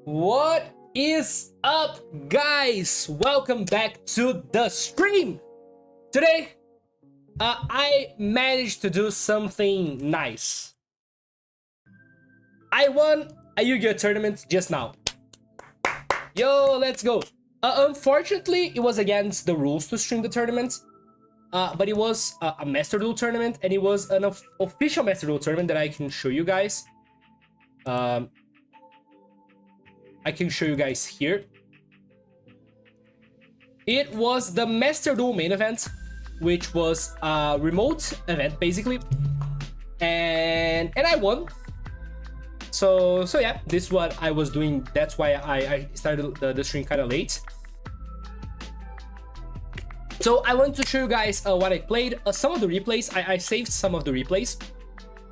What is up, guys? Welcome back to the stream. Today, I managed to do something nice. I won a Yu-Gi-Oh tournament just now. Yo, let's go. Unfortunately, it was against the rules to stream the tournament. But it was a Master Duel tournament, and it was an official Master Duel tournament that I can show you guys. I can show you guys here. It was the Master Duel main event, which was a remote event basically, and I won. So yeah, this is what I was doing. That's why I started the stream kind of late. So I want to show you guys what I played. Some of the replays, I saved some of the replays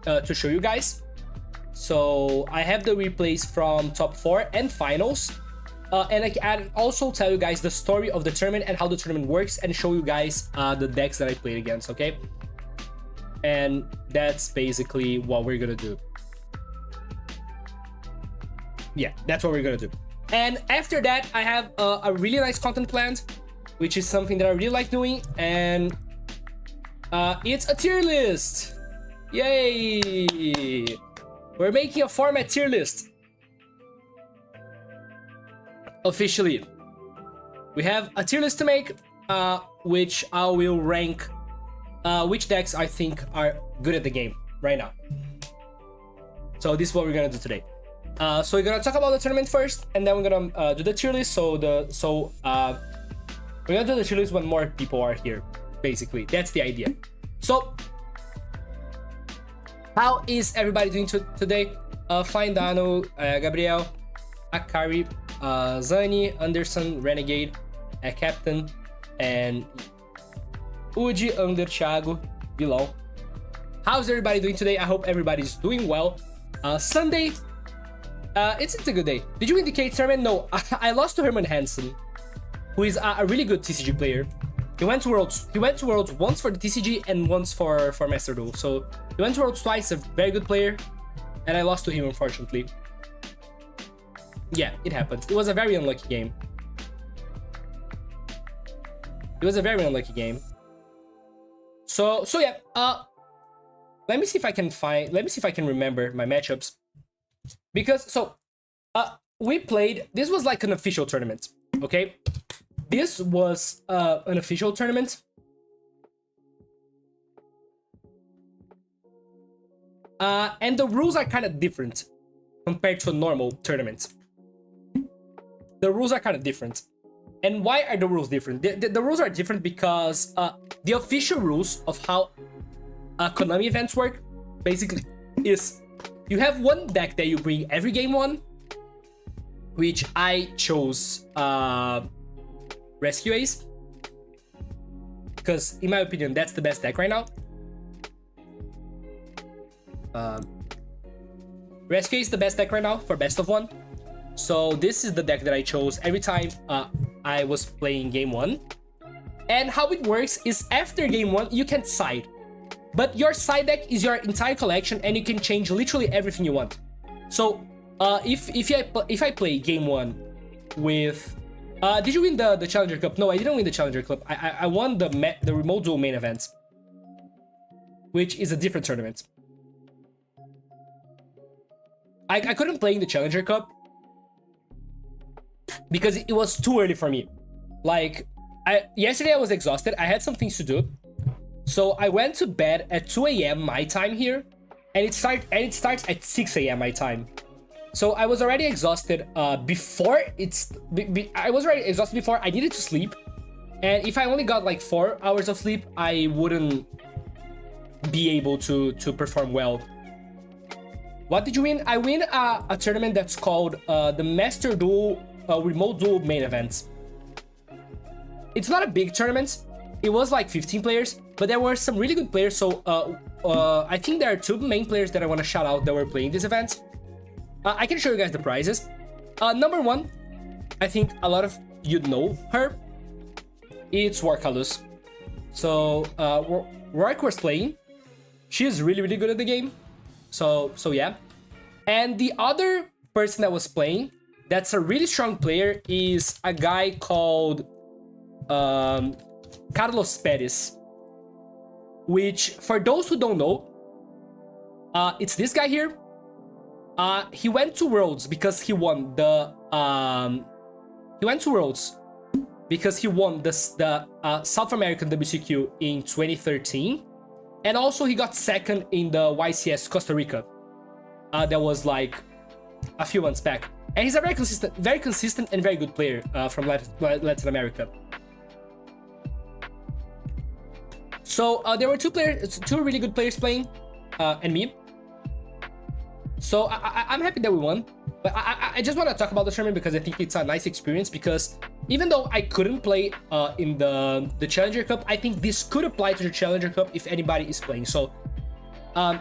to show you guys. So I have the replays from top 4 and finals. And I can also tell you guys the story of the tournament and how the tournament works, and show you guys the decks that I played against, okay? And that's basically what we're gonna do. Yeah, that's what we're gonna do. And after that, I have a really nice content planned, which is something that I really like doing, and it's a tier list. Yay! We're making a format tier list. Officially. We have a tier list to make, which I will rank which decks I think are good at the game right now. So this is what we're gonna do today. So we're gonna talk about the tournament first, and then we're gonna do the tier list. We're gonna do the tier list when more people are here. Basically, that's the idea. So, how is everybody doing today? Fine, Dano, Gabriel, Akari, Zani, Anderson, Renegade, Captain, and Uji, Under, Thiago, Bilal. How's everybody doing today? I hope everybody's doing well. Sunday, it's a good day. Did you indicate tournament? No, I lost to Herman Hansen, who is a really good TCG player. He went to Worlds. He went to Worlds once for the TCG and once for Master Duel. So he went to Worlds twice. A very good player, and I lost to him, unfortunately. Yeah, it happened. It was a very unlucky game. It was a very unlucky game. So yeah. Let me see if I can find. Let me see if I can remember my matchups. Because we played. This was like an official tournament. Okay. This was an official tournament. And the rules are kind of different compared to a normal tournament. The rules are kind of different. And why are the rules different? The rules are different because the official rules of how Konami events work, basically, is you have one deck that you bring every game one, which I chose Rescue Ace, because in my opinion that's the best deck right now. Rescue Ace is the best deck right now for best of one, so this is the deck that I chose every time I was playing game 1. And how it works is after game 1 you can side, but your side deck is your entire collection and you can change literally everything you want. So if I play game 1 with did you win the Challenger Cup? No, I didn't win the Challenger Cup. I won the Remote Duel main event, which is a different tournament. I couldn't play in the Challenger Cup because it was too early for me. Like, yesterday I was exhausted. I had some things to do, so I went to bed at 2 a.m. my time here, and it starts at 6 a.m. my time. So I was already exhausted before I was already exhausted before I needed to sleep. And if I only got like 4 hours of sleep, I wouldn't be able to perform well. What did you win? I win a tournament that's called the Master Duel Remote Duel main event. It's not a big tournament. It was like 15 players, but there were some really good players. So I think there are 2 main players that I want to shout out that were playing this event. I can show you guys the prizes. Number 1, I think a lot of you know her. It's Warkalus. So Rourke was playing. She's really, really good at the game. So yeah. And the other person that was playing that's a really strong player is a guy called Carlos Perez, which, for those who don't know, it's this guy here. He went to Worlds because he won the South American WCQ in 2013, and also he got second in the YCS Costa Rica. That was like a few months back, and he's a very consistent and very good player from Latin America. So there were two really good players playing, and me. So I'm happy that we won, but I just want to talk about the tournament because I think it's a nice experience, because even though I couldn't play in the Challenger Cup, I think this could apply to the Challenger Cup if anybody is playing. So I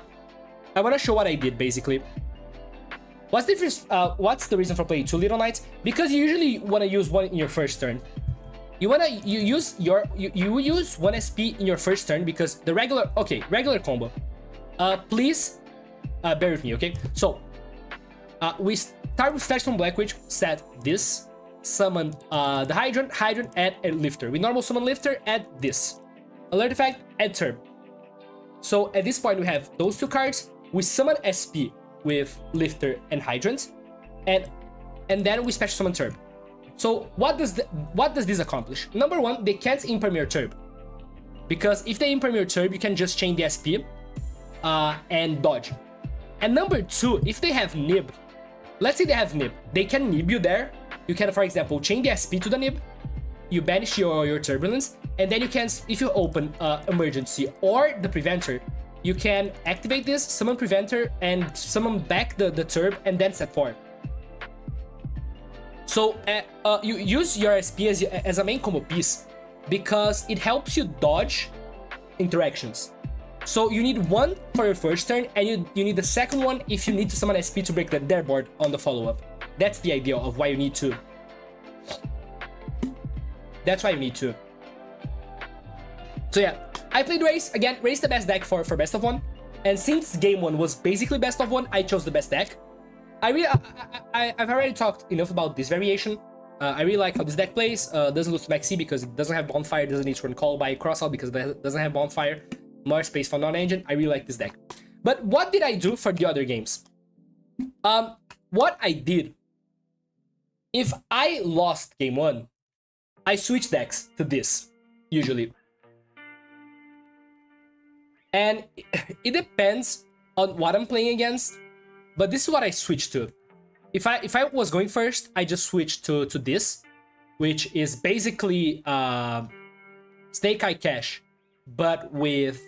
want to show what I did basically. What's the reason for playing 2 Little Knights? Because you usually want to use one in your first turn. You use 1 SP in your first turn because the regular combo. Please bear with me, okay? So we start with Fetch from Black Witch, set this, summon the Hydrant, add a Lifter. We normal summon Lifter, add this. Alert effect, add Turb. So at this point we have those 2 cards. We summon SP with Lifter and Hydrant, and then we special summon Turb. So what does this accomplish? Number 1, they can't imperm your Turb, because if they imperm your Turb, you can just chain the SP and dodge. And number 2, if they have Nib, let's say they have Nib, they can Nib you there. You can, for example, chain the SP to the Nib, you banish your Turbulence, and then you can, if you open Emergency or the Preventer, you can activate this, summon Preventer, and summon back the Turb, and then set 4. So you use your SP as a main combo piece because it helps you dodge interactions. So you need 1 for your first turn, and you need the second one if you need to summon SP to break their board on the follow-up. That's the idea of why you need 2. That's why you need 2. So yeah, I played Race. Again, Race the best deck for best of 1. And since game 1 was basically best of 1, I chose the best deck. I've already talked enough about this variation. I really like how this deck plays. Doesn't lose to Maxi because it doesn't have Bonfire, doesn't need to run Call by Crossout because it doesn't have Bonfire. More space for non-engine. I really like this deck. But what did I do for the other games? What I did, if I lost game 1, I switch decks to this, usually. And it depends on what I'm playing against, but this is what I switched to. If I was going first, I just switched to this, which is basically Snake Eye Cash, but with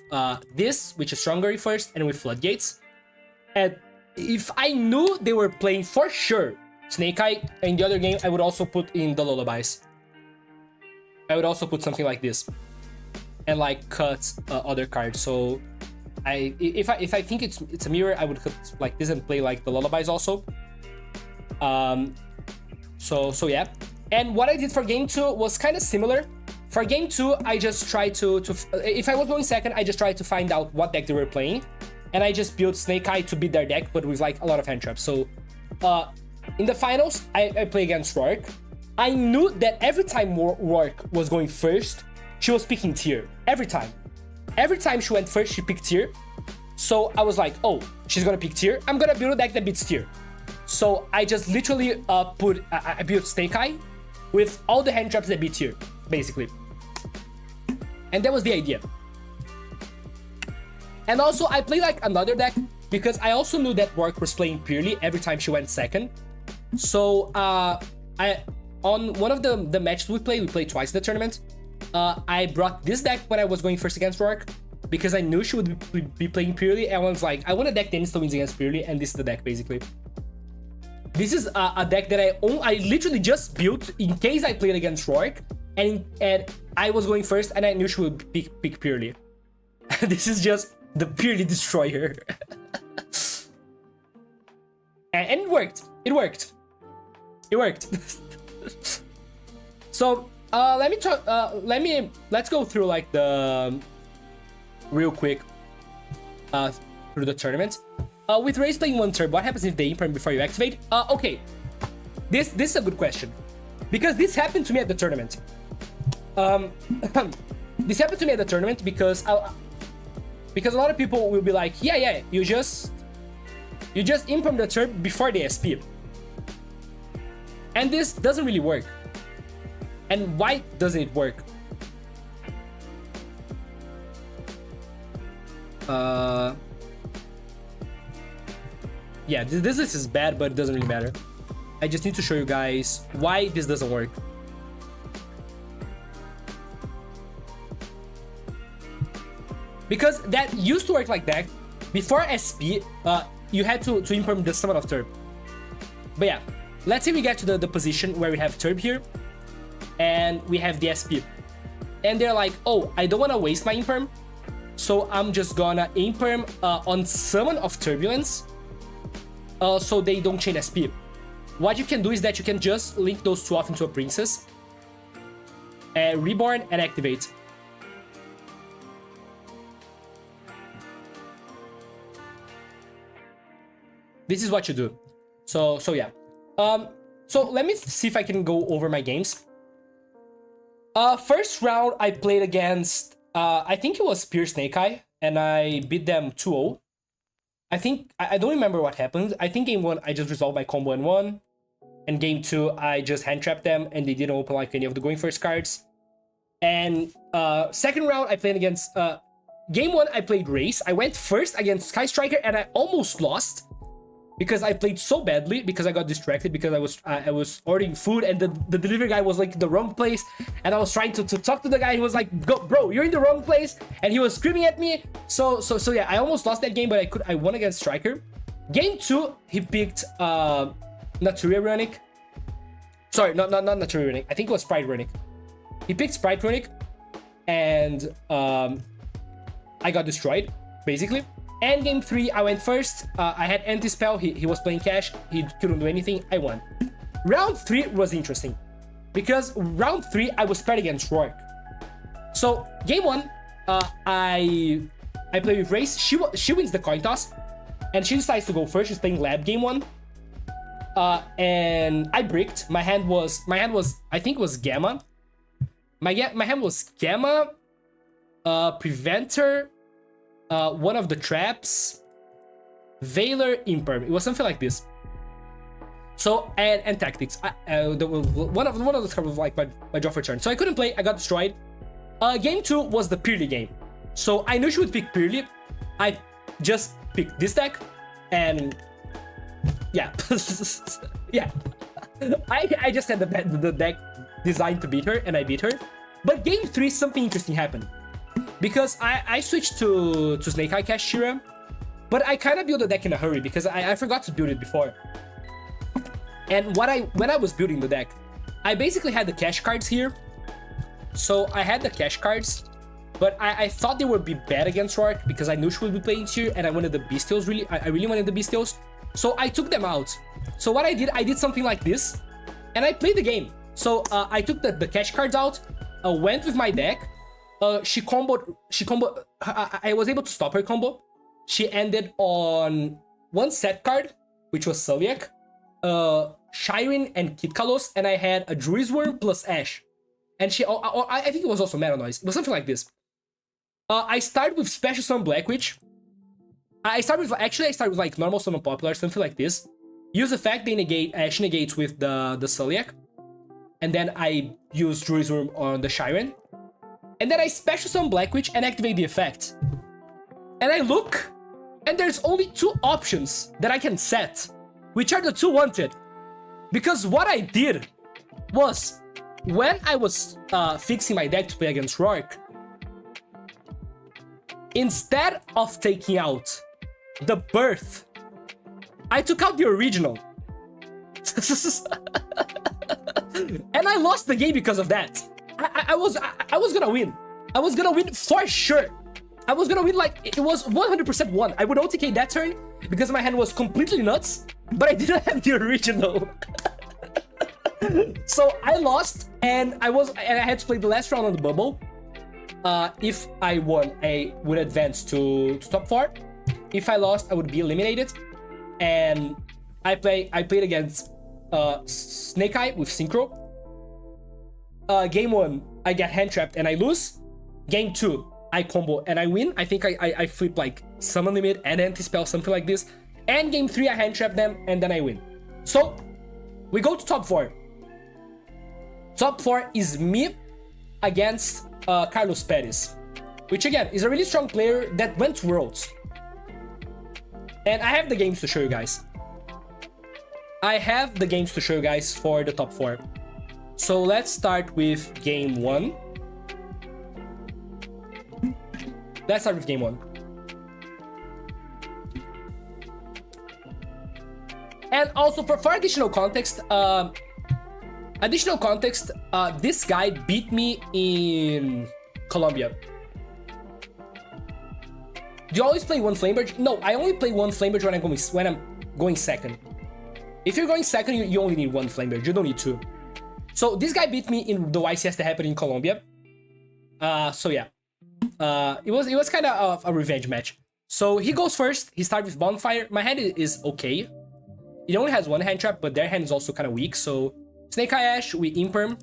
this, which is Strong Gary first, and with Floodgates. And if I knew they were playing for sure Snake Eye in the other game, I would also put in the Lullabies. I would also put something like this, and like cut other cards. So if I think it's a mirror, I would cut like this and play like the Lullabies also. So yeah. And what I did for game 2 was kind of similar. For game 2, I just tried to if I was going second, I just tried to find out what deck they were playing, and I just built Snake Eye to beat their deck, but with like a lot of hand traps. So in the finals, I play against Rourke. I knew that every time Rourke was going first, she was picking tier. Every time. Every time she went first, she picked tier. So I was like, oh, she's gonna pick tier. I'm gonna build a deck that beats tier. So I just literally I built Snake Eye with all the hand traps that beat tier, basically. And that was the idea. And also, I played like another deck because I also knew that Rourke was playing purely every time she went second. So on one of the matches we played twice in the tournament. I brought this deck when I was going first against Rourke because I knew she would be playing purely, and I was like, I want a deck that instantly wins against purely, and this is the deck basically. This is a deck that I literally just built in case I played against Rourke, and I was going first, and I knew she would pick purely. This is just the purely destroyer. And it worked. It worked. It worked. So let's go through like the real quick through the tournament. With Raze playing 1 turn, what happens if they imperm before you activate? Okay. This is a good question, because this happened to me at the tournament. This happened to me at the tournament because a lot of people will be like, yeah, you just imperm the turb before the SP, and this doesn't really work. And why doesn't it work? Yeah, this is bad, but it doesn't really matter. I just need to show you guys why this doesn't work. Because that used to work like that. Before SP, you had to imperm the summon of turb. But yeah, let's say we get to the position where we have turb here, and we have the SP. And they're like, oh, I don't want to waste my imperm, so I'm just gonna imperm on summon of turbulence, so they don't chain SP. What you can do is that you can just link those two off into a princess, reborn, and activate. This is what you do. So yeah. So let me see if I can go over my games. First round I played against I think it was Pure Snake Eye, and I beat them 2-0. I don't remember what happened. I think game 1 I just resolved my combo and won. And game 2 I just hand trapped them and they didn't open like any of the going first cards. And second round I played against game 1 I played Race. I went first against Sky Striker and I almost lost, because I played so badly, because I got distracted, because I was ordering food and the delivery guy was like in the wrong place, and I was trying to talk to the guy. He was like, bro, you're in the wrong place, and he was screaming at me. So yeah, I almost lost that game, but I won against Striker. Game 2 he picked Naturia Runic. Sorry, not Naturia Runic. I think it was Sprite Runic. He picked Sprite Runic, and I got destroyed basically. And game 3, I went first. I had anti-spell. He was playing cash. He couldn't do anything. I won. Round 3 was interesting, because round 3 I was paired against Rourke. So game 1, I play with Race. She wins the coin toss, and she decides to go first. She's playing Lab game 1. And I bricked. My hand was I think it was Gamma. My hand was Gamma, Preventer, one of the traps, Veiler, Imperm. It was something like this. So and tactics. One of those cards was like my draw for turn. So I couldn't play. I got destroyed. Game 2 was the Purely game. So I knew she would pick Purely. I just picked this deck, and yeah, yeah. I just had the deck designed to beat her, and I beat her. But game 3, something interesting happened. Because I switched to Snake Eye Cash Shira, but I kind of built the deck in a hurry because I forgot to build it before. And when I was building the deck, I basically had the cash cards here. So I had the cash cards, but I thought they would be bad against Rourke because I knew she would be playing here, and I wanted the Bestials I really wanted the Bestials. So I took them out. So what I did something like this, and I played the game. So I took the cash cards out, went with my deck. She comboed. I was able to stop her combo. She ended on one set card, which was Sulliak, Shirin, and Kid Kalos, and I had a Druid's Worm plus Ash. And I think it was also Meta Noise. It was something like this. I started with Special Summon Black Witch. I started with like normal summon Popular, something like this. Use effect, they negate. Ash negates with the Sulliak, and then I use Druid's Worm on the Shirin. And then I Special Summon Black Witch and activate the effect. And I look, and there's only 2 options that I can set, which are the 2 wanted. Because what I did was, when I was fixing my deck to play against Rourke, instead of taking out the Birth, I took out the original. And I lost the game because of that. I was gonna win. I was gonna win for sure. I was gonna win, like, it was 100% won. I would OTK that turn because my hand was completely nuts, but I didn't have the original. So I lost, and I had to play the last round on the bubble. If I won, I would advance to top 4. If I lost, I would be eliminated. And I played against Snake Eye with Synchro. Game 1, I get hand trapped and I lose. Game 2, I combo and I win. I think I flip like Summon Limit and Anti-Spell, something like this. And game 3, I hand trap them and then I win. So, we go to top 4. Top 4 is me against Carlos Perez, which again is a really strong player that went to Worlds. And I have the games to show you guys. I have the games to show you guys for the top 4. So let's start with game 1. Let's start with game 1. And also for additional context, this guy beat me in Colombia. Do you always play one Flamebird? No, I only play one Flamebird when I'm going second. If you're going second, you only need one Flamebird. You don't need two. So this guy beat me in the YCS that happened in Colombia. So yeah, it was kind of a revenge match. So he goes first. He starts with Bonfire. My hand is okay. It only has one hand trap, but their hand is also kind of weak. So Snake Eye Ash, we Imperm.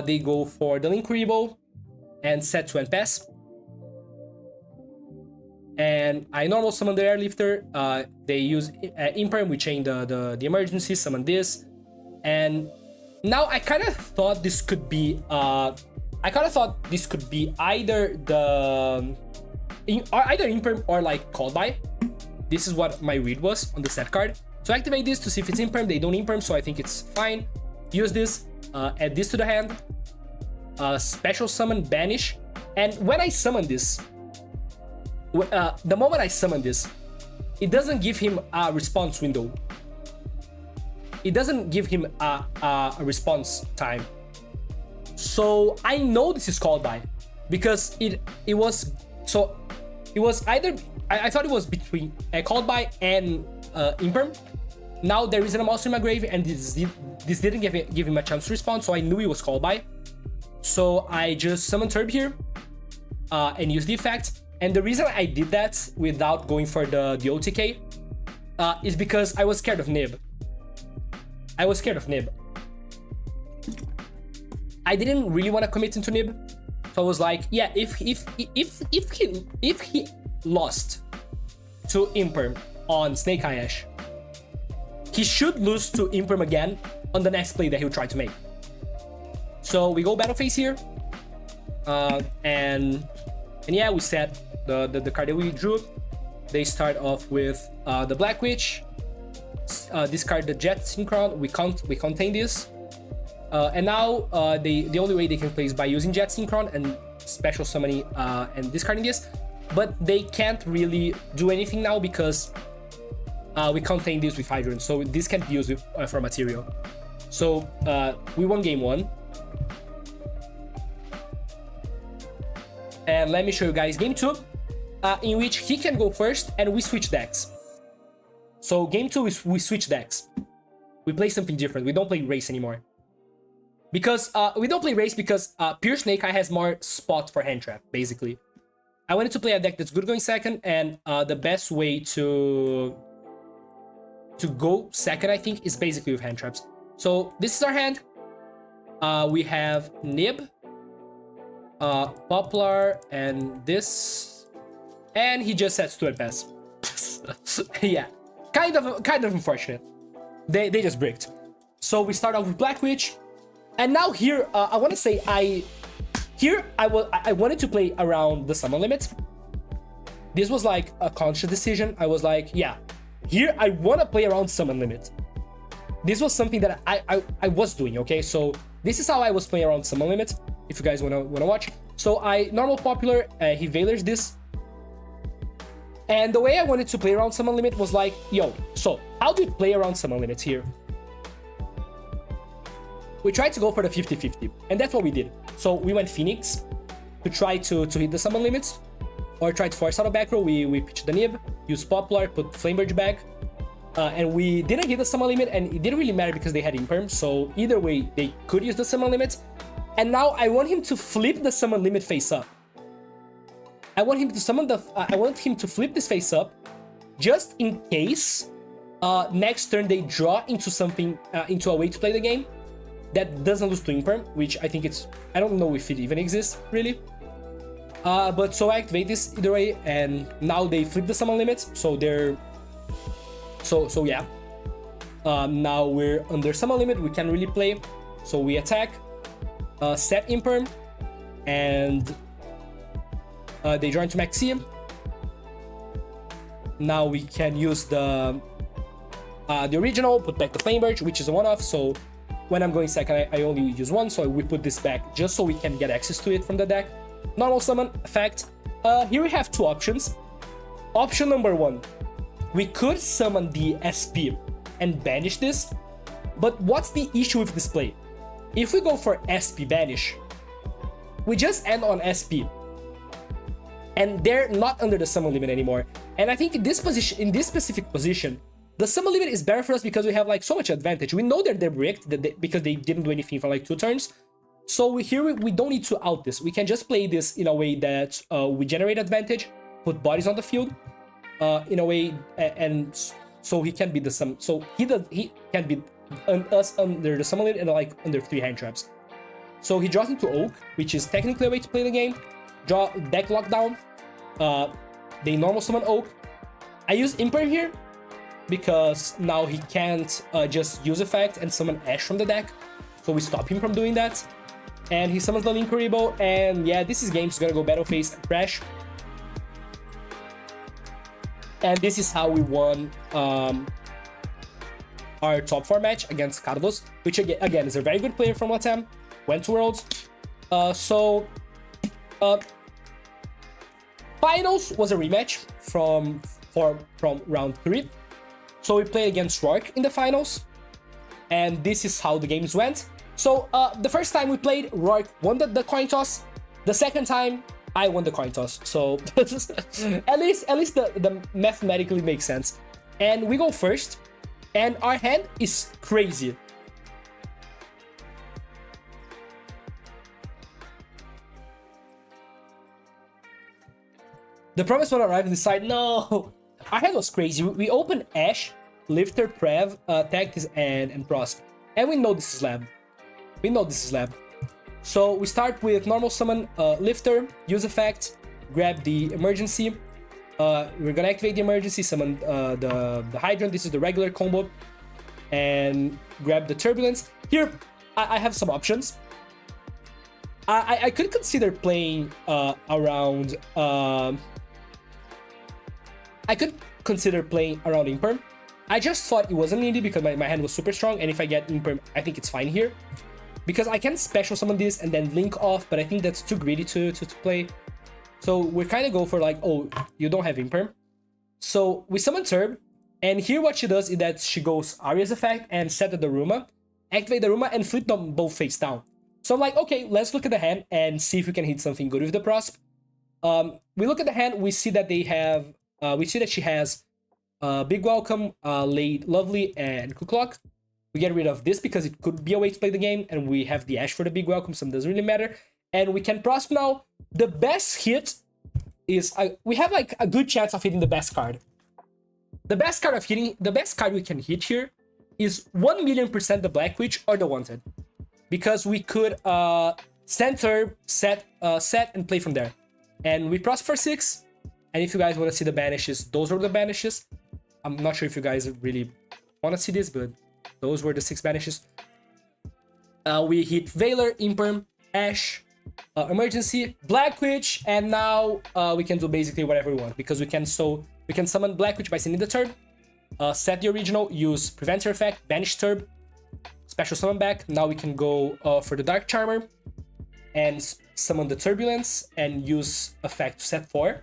They go for the Link Rebo and set to end pass. And I normal summon the Airlifter. They use Imperm, we chain the emergency, summon this. And now I kind of thought this could be either Imperm or like Called By. This is what my read was on the set card. So activate this to see if it's Imperm. They don't Imperm, so I think it's fine. Use this, add this to the hand. Special summon, banish. And when I summon this, the moment I summon this, it doesn't give him a response window. It doesn't give him a response time. So I know this is Called By because it was either I thought it was between Called By and Imperm. Now there is an monster in my grave, and this didn't give him a chance to respond, so I knew it was Called By. So I just summoned Turb here and used the effect. And the reason I did that without going for the OTK is because I was scared of Nib. I didn't really want to commit into Nib, so I was like, yeah, if he lost to Imperm on Snake Eye Ash, he should lose to Imperm again on the next play that he'll try to make. So we go battle phase here, and yeah, we set the card that we drew. They start off with the Black Witch, discard the Jet Synchron. We contain this, and now the only way they can play is by using Jet Synchron and special summoning and discarding this. But they can't really do anything now because we contain this with Hydrant, so this can't be used for material. So we won game 1. And let me show you guys game 2, in which he can go first and we switch decks. So game 2 is we switch decks. We play something different. We don't play race anymore. Because we don't play race because Pure Snake Eye has more spots for hand trap, basically. I wanted to play a deck that's good going second, and the best way to go second, I think, is basically with hand traps. So this is our hand. We have Nib, Poplar, and this, and he just sets to end pass. Yeah, kind of unfortunate. They just bricked. So we start off with Black Witch, and now here I want to say I wanted to play around the summon limit. This was like a conscious decision. I was like, yeah, here I want to play around summon limit. This was something that I was doing, okay? So this is how I was playing around summon limit, if you guys wanna watch. So I normal Popular, he Valors this. And the way I wanted to play around summon limit was like, yo, so how do we play around summon limits here? We tried to go for the 50-50, and that's what we did. So we went Phoenix to try to hit the summon limits, or try to force out a back row. We pitched the Nib, used Poplar, put Flamebird back, and we didn't hit the summon limit, and it didn't really matter because they had Imperm, so either way, they could use the summon limit. And now I want him to flip the summon limit face up. I want him to flip this face up, just in case Next turn they draw into something, into a way to play the game that doesn't lose to Imperm, which I think it's, I don't know if it even exists really. But so I activate this either way, and now they flip the summon limits, so they're, so yeah. Now we're under summon limit, we can't really play, so we attack, set Imperm, and they draw into Maxi. Now we can use the original, put back the Flame Birch, which is a one-off, so when I'm going second, I only use one, so we put this back just so we can get access to it from the deck. Normal summon effect. Here we have two options. Option number one, we could summon the SP and banish this, but what's the issue with this play? If we go for SP banish, we just end on SP, and they're not under the summon limit anymore. And I think in this position, in this specific position, the summon limit is better for us because we have like so much advantage. We know they're bricked because they didn't do anything for like 2 turns. So we don't need to out this. We can just play this in a way that we generate advantage, put bodies on the field, in a way, and so he can be the summon. So he can be us under the summon limit and like under 3 hand traps. So he draws into Oak, which is technically a way to play the game. Draw deck lockdown. They normal summon Oak. I use Imperm here because now he can't just use effect and summon Ash from the deck, so we stop him from doing that. And he summons the Linkuriboh, and yeah, this is game. He's gonna go Battle Phase and Crash. And this is how we won our top 4 match against Carlos, which again is a very good player from Latam. Went to Worlds. Finals was a rematch from round 3. So we played against Rourke in the finals, and this is how the games went. So the first time we played, Rourke won the coin toss. The second time, I won the coin toss. So at least the mathematically makes sense. And we go first, and our hand is crazy. The promise will arrive and decide, no! Our hand was crazy. We opened Ash, Lifter, Prev, Tactics, and Prosp. And we know this is Lab. We know this is Lab. So we start with normal summon Lifter, use effect, grab the emergency. We're gonna activate the emergency, summon the Hydrant. This is the regular combo. And grab the Turbulence. Here, I have some options. I could consider playing around... I could consider playing around Imperm. I just thought it wasn't needed because my hand was super strong, and if I get Imperm, I think it's fine here. Because I can special summon this and then link off, but I think that's too greedy to play. So we kind of go for like, oh, you don't have Imperm. So we summon Turb, and here what she does is that she goes Aria's effect and set the Daruma, activate the Daruma, and flip them both face down. So I'm like, okay, let's look at the hand and see if we can hit something good with the Prosp. We look at the hand, we see that they have... we see that she has Big Welcome, Late Lovely, and Cooklock. We get rid of this because it could be a way to play the game, and we have the Ash for the Big Welcome, so it doesn't really matter. And we can Prosp now. The best hit is... we have like a good chance of hitting the best card. The best card we can hit here is 1,000,000% the Black Witch or the Wanted. Because we could center, set, and play from there. And we Prosp for 6. And if you guys want to see the banishes, those are the banishes. I'm not sure if you guys really want to see this, but those were the 6 banishes. We hit Veiler, Imperm, Ash, Emergency, Black Witch, and now we can do basically whatever we want, because we can summon Black Witch by sending the Turb, set the original, use Preventer effect, banish Turb, special summon back. Now we can go for the Dark Charmer and summon the Turbulence and use effect to set 4.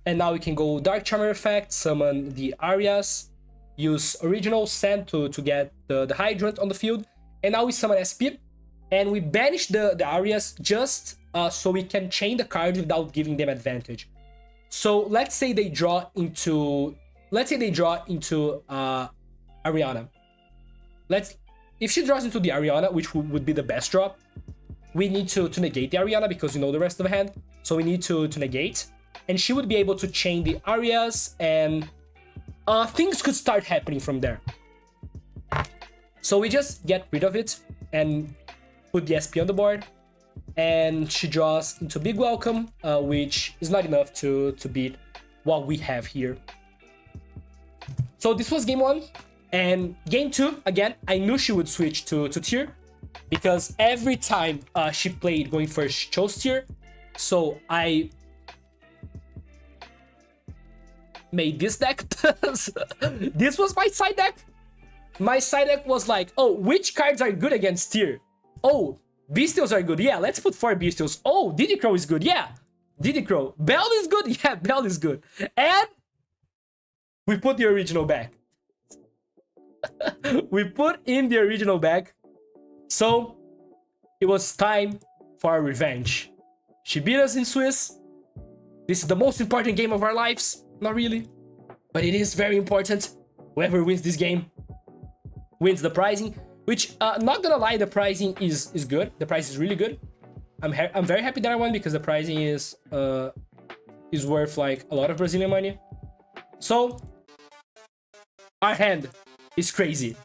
And now we can go Dark Charmer effect, summon the Arias, use original, send to get the Hydrant on the field. And now we summon SP, and we banish the Arias just so we can chain the cards without giving them advantage. So let's say they draw into... Ariana. If she draws into the Ariana, which would be the best draw, we need to negate the Ariana because we know the rest of the hand. So we need to negate. and she would be able to chain the areas, and things could start happening from there. So we just get rid of it and put the SP on the board, and she draws into Big Welcome, which is not enough to beat what we have here. So this was game 1, and game 2, again, I knew she would switch to tier, because every time she played going first, she chose tier. So I made this deck. This was my side deck. My side deck was like, oh, which cards are good against tier? Oh, Bestials are good. Yeah, let's put 4 Bestials. Oh, Diddy Crow is good. Yeah, Diddy Crow. Bell is good. Yeah, Bell is good. And we put the original back. We put in the original back. So it was time for our revenge. She beat us in Swiss. This is the most important game of our lives. Not really, but it is very important. Whoever wins this game wins the prizing, which, not gonna lie, the prizing is good. The prize is really good. I'm very happy that I won, because the prizing is worth like a lot of Brazilian money. So our hand is crazy.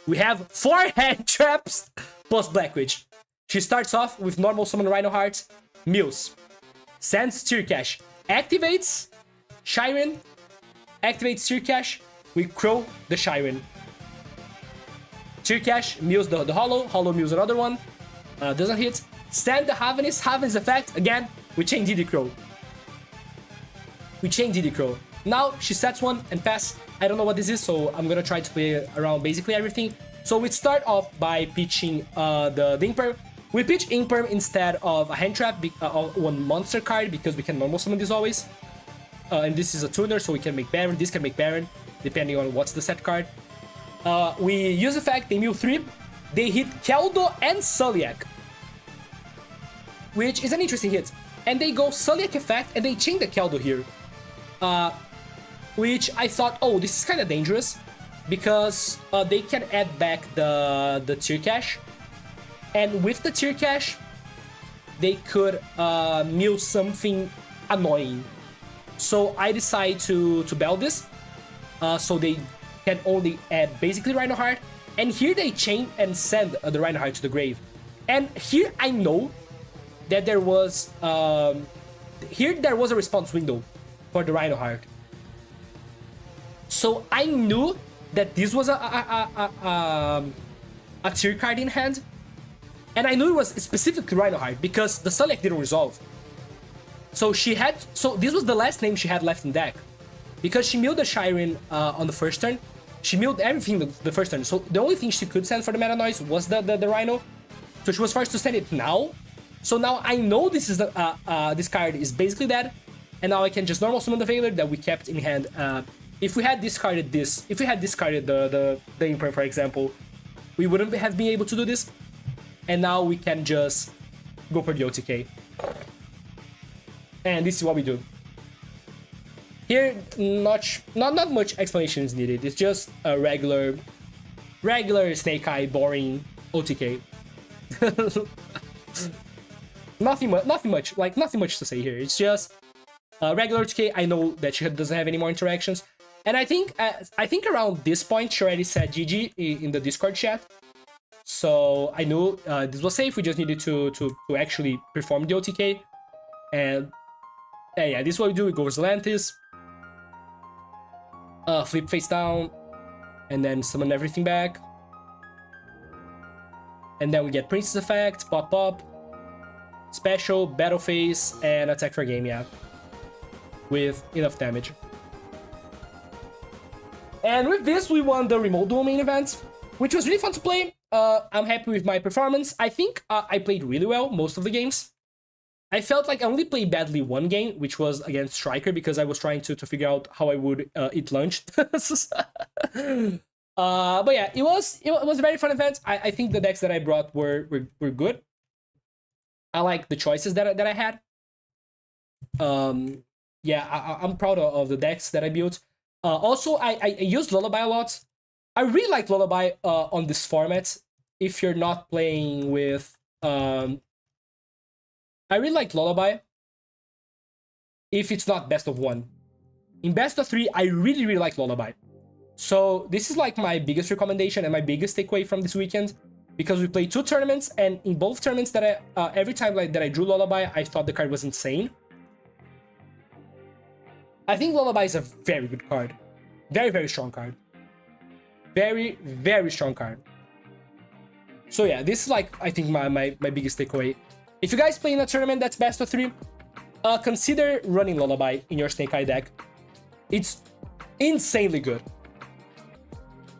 We have 4 hand traps plus Black Witch. She starts off with normal summon Rhino Heart, mills, sends Tier Cash, activates Shiren, activates Tier Cash, we Crow the Shiren. Tier Cash mills the Hollow mills another one, doesn't hit, send the Haven's effect, again, we chain Diddy Crow. We chain Diddy Crow. Now she sets one and pass. I don't know what this is, so I'm gonna try to play around basically everything. So we start off by pitching the Imperm. We pitch Imperm instead of a hand trap, one monster card, because we can normal summon this always. And this is a tuner, so we can make Baron. This can make Baron, depending on what's the set card. We use effect, they mill 3. They hit Keldo and Sulliak, which is an interesting hit. And they go Sulliak effect, and they chain the Keldo here. Which I thought, oh, this is kind of dangerous, because they can add back the Tier Cash. And with the Tier Cash, they could mill something annoying. So I decide to bell this, so they can only add basically Rhino Heart. And here they chain and send the Rhino Heart to the grave. And here I know that there was a response window for the Rhino Heart. So I knew that this was a tier card in hand. And I knew it was specifically Rhino Heart, because the Sulliak didn't resolve. So this was the last name she had left in deck. Because she milled the Shiren on the first turn. She milled everything the first turn. So the only thing she could send for the Meta Noise was the Rhino. So she was forced to send it now. So now I know this is this card is basically dead. And now I can just normal summon the Veiler that we kept in hand. If we had discarded this, if we had discarded the Imperm, for example, we wouldn't have been able to do this. And now we can just go for the OTK. And this is what we do. Here, not much explanation is needed. It's just a regular Snake Eye, boring OTK. nothing much to say here. It's just regular OTK. I know that she doesn't have any more interactions. And I think around this point, she already said GG in the Discord chat. So I knew this was safe. We just needed to actually perform the OTK. And yeah, this is what we do. We go with Zelantis, flip face down, and then summon everything back. And then we get Princess effect, pop up, special, battle phase, and attack for game, yeah, with enough damage. And with this, we won the Remote Duel main event, which was really fun to play. I'm happy with my performance. I think I played really well most of the games. I felt like I only played badly one game, which was against Striker, because I was trying to figure out how I would eat lunch. But yeah, it was a very fun event. I think the decks that I brought were good. I like the choices that I had. Yeah, I'm proud of the decks that I built. Also, I used Lullaby a lot. I really like Lullaby on this format. If you're not playing with... I really like Lullaby if it's not best of 1. In best of 3, I really, really like Lullaby. So this is like my biggest recommendation and my biggest takeaway from this weekend, because we played 2 tournaments, and in both tournaments that every time that I drew Lullaby, I thought the card was insane. I think Lullaby is a very good card. Very, very strong card. Very, very strong card. So yeah, this is like, I think, my biggest takeaway. If you guys play in a tournament that's best of 3, consider running Lullaby in your Snake Eye deck. It's insanely good.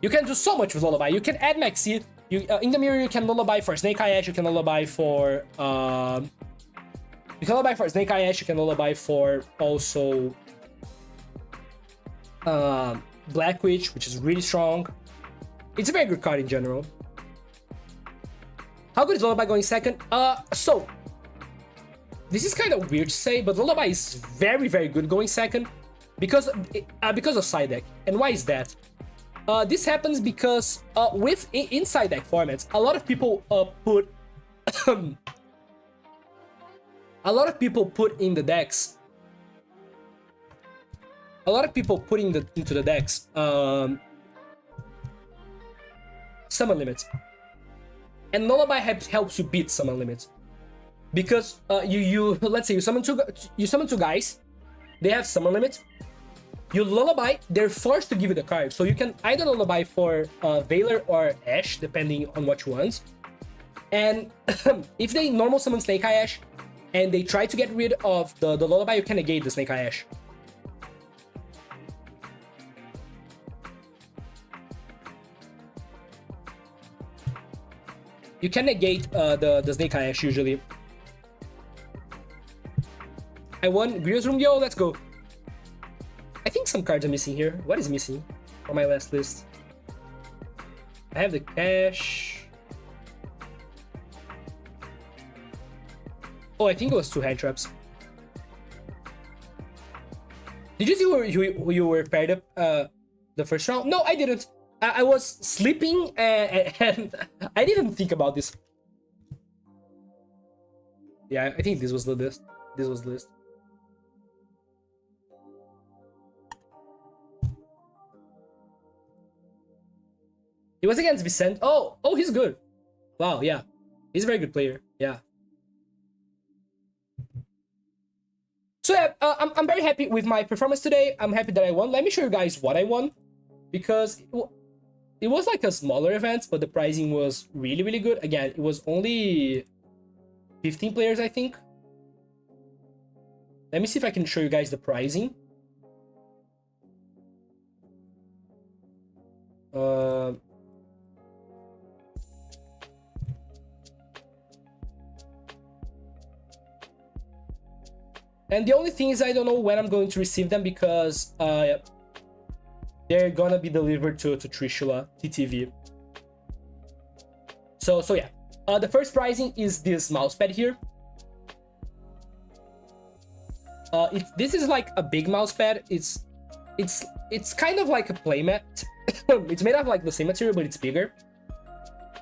You can do so much with Lullaby. You can add Maxi. In the mirror, you can Lullaby for Snake Eye Ash. You can Lullaby for... you can Lullaby for Snake Eye Ash. You can Lullaby for also... Black Witch, which is really strong. It's a very good card in general. How good is Lullaby going second? So... This is kind of weird to say, but Lullaby is very, very good going second. Because of side deck. And why is that? This happens because in side deck formats, a lot of people put a lot of people put in the decks. A lot of people put into the decks summon limits, and Lullaby helps you beat summon limits, because you let's say you summon two guys, they have summon limits. You Lullaby, they're forced to give you the card. So you can either Lullaby for Valor or Ash, depending on what you want. And if they normal summon Snake Eye Ash, and they try to get rid of the Lullaby, you can negate the Snake Eye Ash. You can negate the Snake Eye Ash usually. I won Gria's Room, yo, let's go. I think some cards are missing here. What is missing on my last list? I have the cash. Oh, I think it was 2 hand traps. Did you see who you were paired up the first round? No, I didn't. I was sleeping and I didn't think about this. Yeah, I think this was the list. This was the list. He was against Vicente. Oh, he's good. Wow, yeah. He's a very good player. Yeah. So yeah, I'm very happy with my performance today. I'm happy that I won. Let me show you guys what I won, because it was like a smaller event, but the pricing was really, really good. Again, it was only 15 players, I think. Let me see if I can show you guys the pricing. And the only thing is, I don't know when I'm going to receive them, because they're gonna be delivered to Trishula TTV. So yeah, the first pricing is this mousepad here. This is like a big mousepad. It's kind of like a playmat. It's made of like the same material, but it's bigger.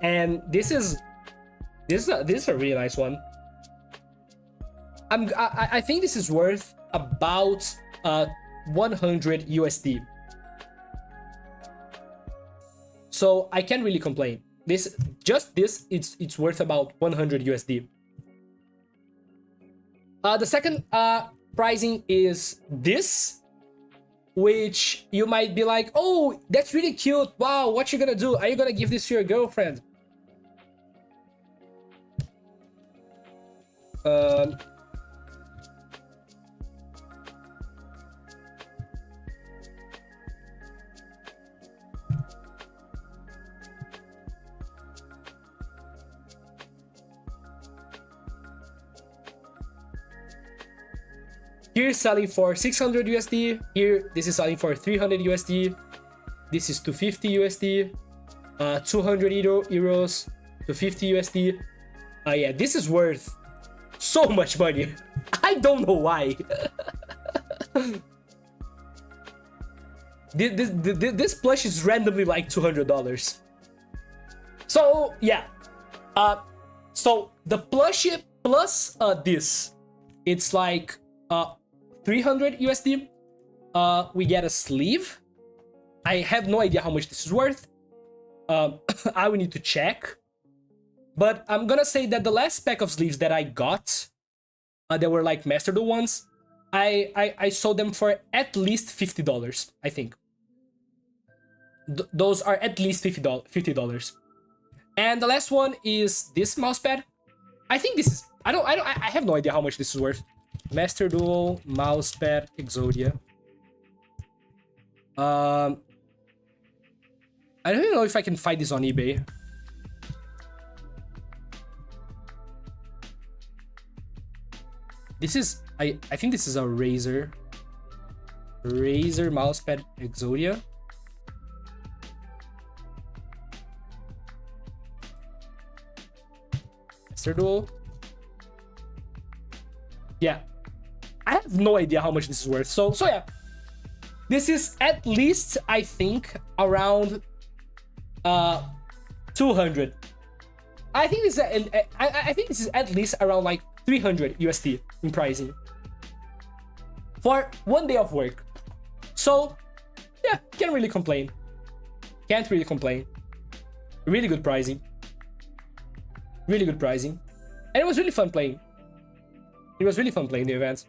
And this is a really nice one. I think this is worth about 100 USD. So I can't really complain. It's worth about 100 USD. The second pricing is this, which you might be like, oh, that's really cute. Wow, what you gonna do? Are you gonna give this to your girlfriend? Here is selling for 600 USD. Here, this is selling for 300 USD. This is 250 USD. 200 euros, 250 USD. Yeah, this is worth so much money. I don't know why. This plush is randomly like $200. So yeah, so the plushie plus this, it's like 300 USD. We get a sleeve. I have no idea how much this is worth. I will need to check. But I'm gonna say that the last pack of sleeves that I got, that were like Master Duel ones, I sold them for at least $50, I think. Those are at least $50. And the last one is this mousepad. I think this is, I have no idea how much this is worth. Master Duel mousepad Exodia. I don't even know if I can find this on eBay. This is, I think this is a Razer mousepad Exodia. Master Duel. Yeah. I have no idea how much this is worth. So yeah. This is at least, I think, around 200. I think this is at least around like 300 USD in pricing for 1 day of work. So yeah, can't really complain. Really good pricing. And it was really fun playing. The event.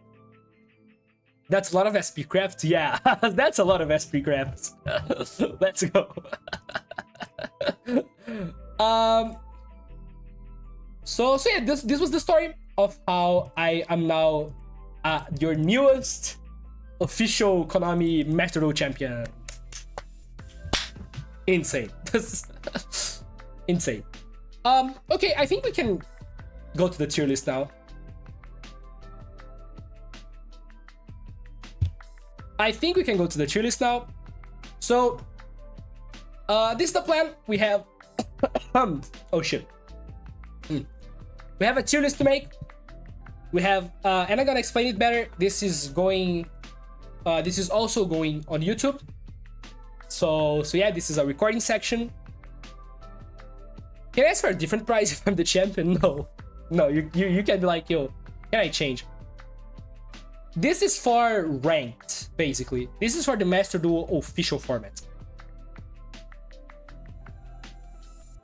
That's a lot of SP craft. Yeah, that's a lot of SP crafts. Let's go. So yeah, this was the story of how I am now your newest official Konami Master Duel champion. Insane. Insane. Okay, I think we can go to the tier list now. So, this is the plan. We have, oh shit. We have a tier list to make. We have, and I'm gonna explain it better. This is also going on YouTube. So yeah, this is a recording section. Can I ask for a different price if I'm the champion? No, you can be like, yo, can I change? This is for ranked, basically. This is for the Master Duel official format.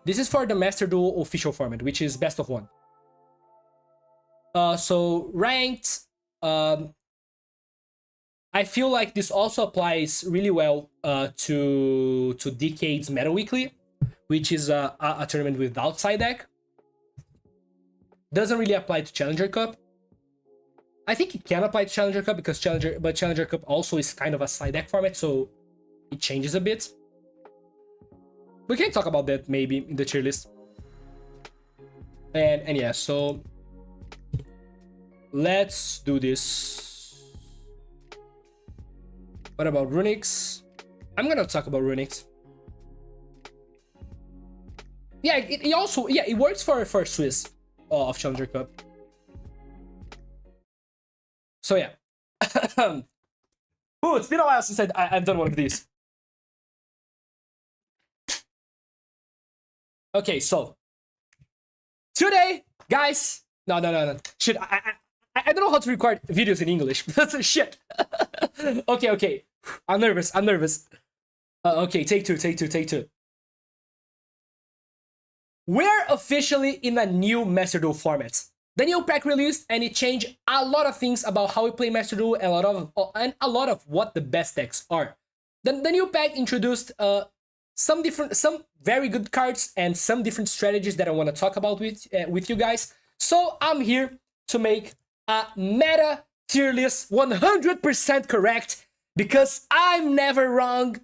Which is best of 1. So ranked, I feel like this also applies really well to Decade's Meta Weekly, which is a tournament without side deck. Doesn't really apply to Challenger Cup. I think it can apply to Challenger Cup because Challenger Cup also is kind of a side deck format, so it changes a bit. We can talk about that maybe in the tier list. And yeah, so let's do this. What about Runix? I'm gonna talk about Runix. Yeah, it also, yeah, it works for Swiss of Challenger Cup. So yeah. Ooh, it's been a while since I've done one of these. Okay, so today, guys. No. Shit, I don't know how to record videos in English. That's shit. Okay. I'm nervous. Okay, take two. We're officially in a new Master Duel format. The new pack released and it changed a lot of things about how we play Master Duel and a lot of what the best decks are. The new pack introduced some very good cards and some different strategies that I want to talk about with you guys. So I'm here to make a meta tier list 100% correct because I'm never wrong.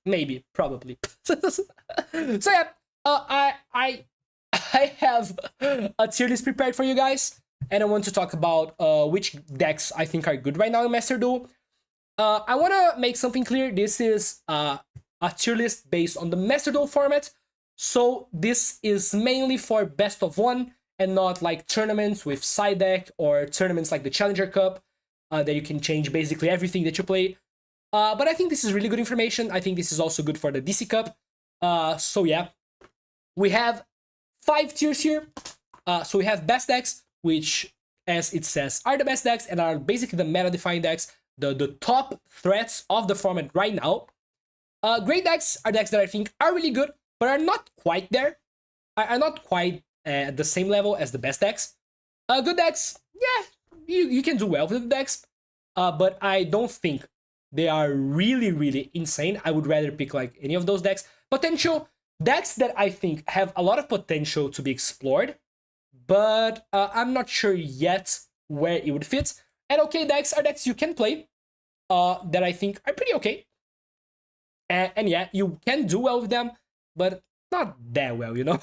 Maybe, probably. So yeah, I have a tier list prepared for you guys, and I want to talk about which decks I think are good right now in Master Duel. I want to make something clear. This is a tier list based on the Master Duel format, so this is mainly for best of 1 and not like tournaments with side deck or tournaments like the Challenger Cup that you can change basically everything that you play. But I think this is really good information. I think this is also good for the DC Cup. So yeah, we have 5 tiers here. So we have best decks, which as it says, are the best decks and are basically the meta-defined decks, the top threats of the format right now. Great decks are decks that I think are really good, but are not quite there. Are not quite at the same level as the best decks. Good decks, yeah, you can do well with the decks, but I don't think they are really, really insane. I would rather pick like any of those decks. Potential decks that I think have a lot of potential to be explored, but I'm not sure yet where it would fit. And okay decks are decks you can play that I think are pretty okay. And yeah, you can do well with them, but not that well, you know?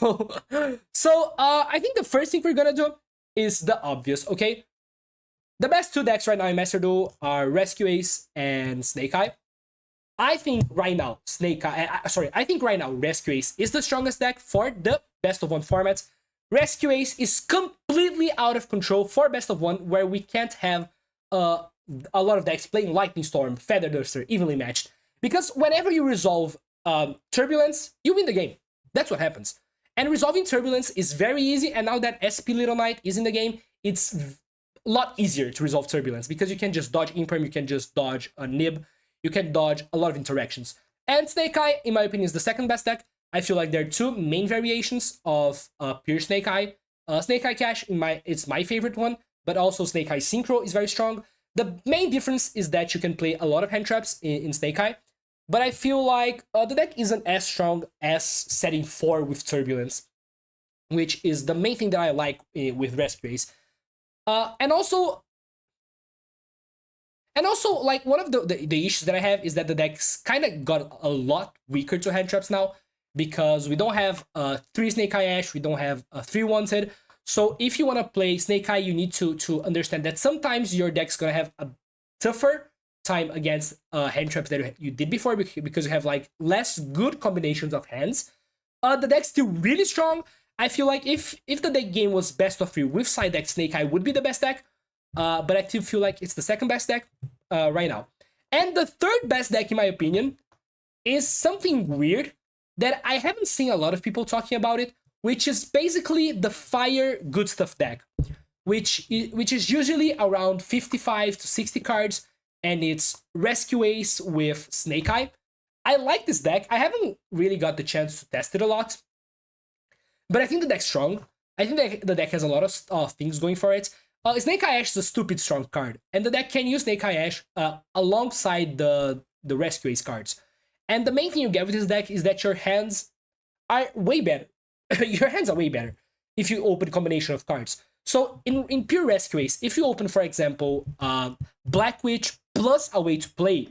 So I think the first thing we're gonna do is the obvious, okay? The best two decks right now in Master Duel are Rescue Ace and Snake Eye. I think right now I think right now Rescue Ace is the strongest deck for the best of one formats. Rescue Ace is completely out of control for best of one, where we can't have a lot of decks playing Lightning Storm, Feather Duster, evenly matched. Because whenever you resolve Turbulence, you win the game. That's what happens. And resolving Turbulence is very easy, and now that SP Little Knight is in the game, it's a lot easier to resolve Turbulence, because you can just dodge Imperm, you can just dodge a Nib, you can dodge a lot of interactions. And Snake Eye, in my opinion, is the second best deck. I feel like there are two main variations of pure Snake Eye. Snake Eye Cash, it's my favorite one, but also Snake Eye Synchro is very strong. The main difference is that you can play a lot of hand traps in Snake Eye, but I feel like the deck isn't as strong as setting 4 with Turbulence, which is the main thing that I like with Rescue Ace. And also, like, one of the issues that I have is that the deck's kind of got a lot weaker to hand traps now, because we don't have 3 Snake Eye Ash, we don't have 3 Wanted. So if you want to play Snake Eye, you need to understand that sometimes your deck's gonna have a tougher time against hand traps that you did before, because you have like less good combinations of hands. The deck's still really strong. I feel like if the deck game was best of 3 with side deck, Snake Eye would be the best deck. But I still feel like it's the second best deck right now. And the third best deck, in my opinion, is something weird that I haven't seen a lot of people talking about it, which is basically the Fire Good Stuff deck, which is usually around 55 to 60 cards, and it's Rescue Ace with Snake Eye. I like this deck. I haven't really got the chance to test it a lot, but I think the deck's strong. I think the deck has a lot of things going for it. Snake Eye Ash is a stupid strong card, and the deck can use Snake Eye Ash alongside the Rescue Ace cards. And the main thing you get with this deck is that your hands are way better. Your hands are way better if you open a combination of cards. So in pure Rescue Ace, if you open, for example, Black Witch plus a way to play,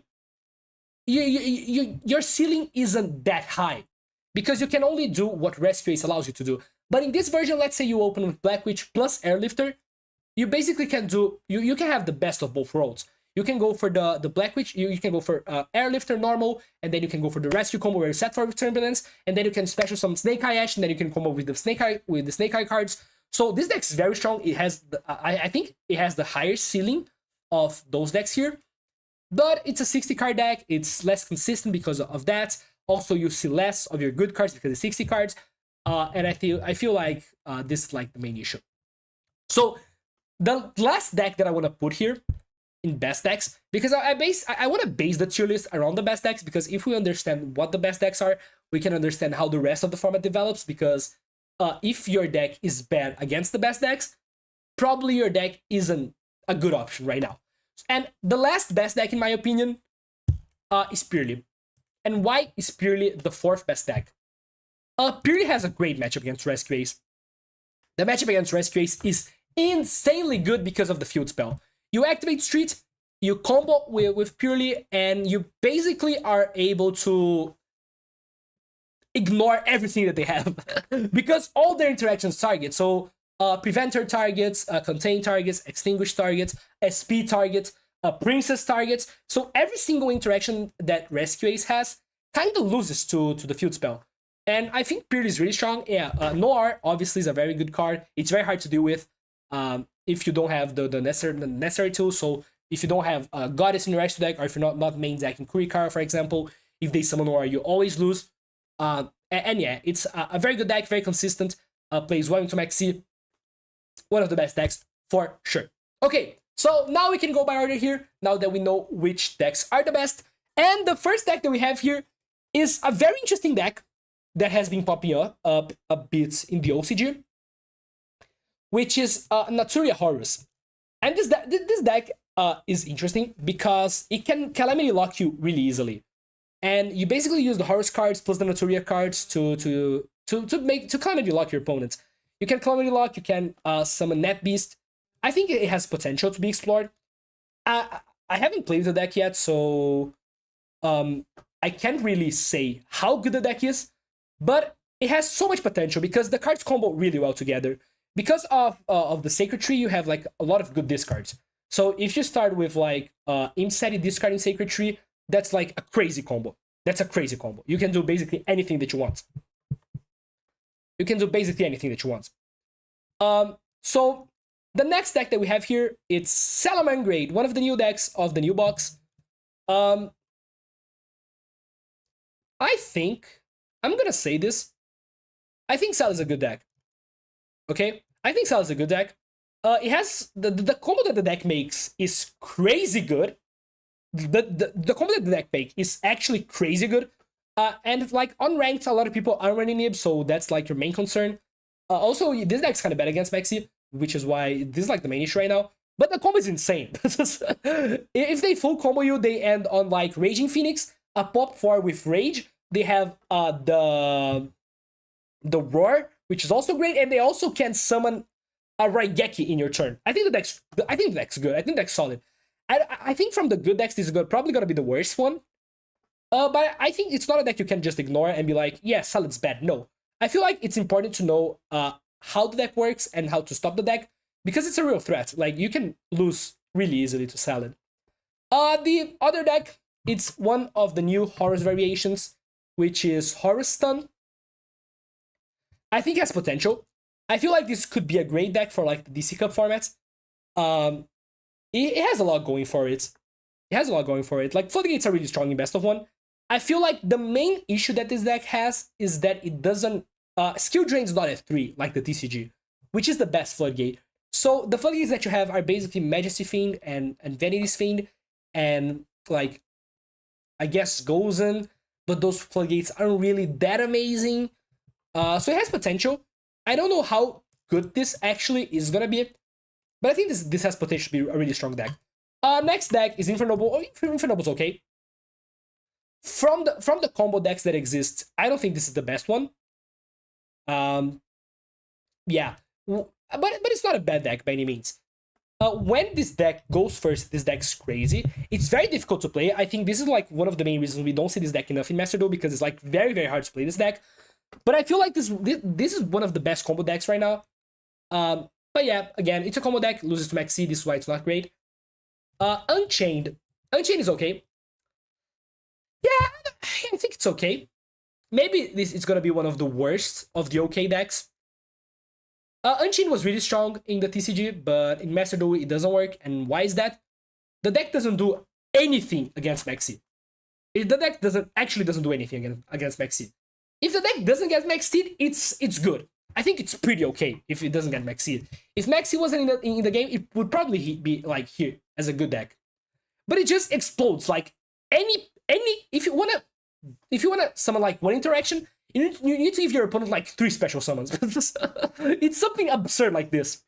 your ceiling isn't that high, because you can only do what Rescue Ace allows you to do. But in this version, let's say you open with Black Witch plus Airlifter, you basically can do, you can have the best of both worlds. You can go for the Black Witch, you can go for Airlifter normal, and then you can go for the Rescue combo where you set for Turbulence, and then you can special some Snake Eye Ash, and then you can combo with the Snake Eye cards. So this deck is very strong. It has, I think it has the higher ceiling of those decks here, but it's a 60 card deck. It's less consistent because of that. Also, you see less of your good cards because it's 60 cards, and I feel like this is like the main issue. So the last deck that I want to put here in best decks, because I want to base the tier list around the best decks, because if we understand what the best decks are, we can understand how the rest of the format develops. Because if your deck is bad against the best decks, probably your deck isn't a good option right now. And the last best deck, in my opinion, is Purely. And why is Purely the fourth best deck? Purely has a great matchup against Rescue Ace. The matchup against Rescue Ace is insanely good because of the field spell. You activate Street, you combo with Purely, and you basically are able to ignore everything that they have because all their interactions target. So Preventer targets, Contain targets, Extinguish targets, SP targets, Princess targets. So every single interaction that Rescue Ace has kind of loses to the field spell. And I think Purely is really strong. Yeah, Noir obviously is a very good card. It's very hard to deal with if you don't have the necessary tools. So if you don't have Goddess in your extra deck, or if you're not main decking Kurikara, for example, if they summon Noir, you always lose. And yeah, it's a very good deck, very consistent, plays well into Maxi. One of the best decks for sure. Okay, so now we can go by order here, now that we know which decks are the best. And the first deck that we have here is a very interesting deck that has been popping up a bit in the OCG, which is Naturia Horus. And this deck is interesting because it can Calamity Lock you really easily. And you basically use the Horus cards plus the Naturia cards to Calamity Lock your opponents. You can Calamity Lock, you can summon Net Beast. I think it has potential to be explored. I haven't played the deck yet, so I can't really say how good the deck is, but it has so much potential because the cards combo really well together. Because of the Sacred Tree, you have like a lot of good discards. So if you start with like Imseti discarding Sacred Tree, that's like a crazy combo. That's a crazy combo. You can do basically anything that you want. You can do basically anything that you want. So the next deck that we have here, it's Salamangreat, one of the new decks of the new box. I think, I'm gonna say this, I think Sal is a good deck. Okay? I think Sal is a good deck. It has, the combo that the deck makes is crazy good. The combo that the deck makes is actually crazy good. And like on ranked, a lot of people are running Nib, so that's like your main concern. Also, this deck's kind of bad against Maxi, which is why this is like the main issue right now. But the combo is insane. If they full combo you, they end on like Raging Phoenix, a pop 4 with Rage. They have the Roar, which is also great, and they also can summon a Raigeki in your turn. I think the deck's good. I think the deck's solid. I think from the good decks, this is probably gonna be the worst one. But I think it's not a deck you can just ignore and be like, yeah, Salad's bad. No. I feel like it's important to know how the deck works and how to stop the deck, because it's a real threat. Like, you can lose really easily to Salad. The other deck, it's one of the new Horus variations, which is Horus Stun. I think it has potential. I feel like this could be a great deck for like the DC Cup format. It has a lot going for it. Like, Floodgates are really strong in best of one. I feel like the main issue that this deck has is that it doesn't... skill drain is not at 3, like the TCG, which is the best Floodgate. So the Floodgates that you have are basically Majesty Fiend and Vanity's Fiend, and like, I guess Gozen, but those Floodgates aren't really that amazing. So it has potential. I don't know how good this actually is gonna be, but I think this has potential to be a really strong deck. Next deck is Infernoble. Infernoble's okay. From the combo decks that exist, I don't think this is the best one. Yeah, but it's not a bad deck by any means. When this deck goes first, this deck's crazy. It's very difficult to play. I think this is like one of the main reasons we don't see this deck enough in Master Duel, because it's like very, very hard to play this deck. But I feel like this is one of the best combo decks right now. But yeah, again, it's a combo deck, loses to Maxi, this is why it's not great. Unchained. Unchained is okay. Yeah, I think it's okay. Maybe this is gonna be one of the worst of the okay decks. Unchained was really strong in the TCG, but in Master Duel it doesn't work. And why is that? The deck doesn't do anything against Maxi. The deck doesn't do anything against Maxi. If the deck doesn't get Maxi, it's good. I think it's pretty okay if it doesn't get Maxi. If Maxi wasn't in the game, it would probably be like here as a good deck. But it just explodes. Like any if you wanna summon like one interaction, you need to give your opponent like 3 special summons. It's something absurd like this.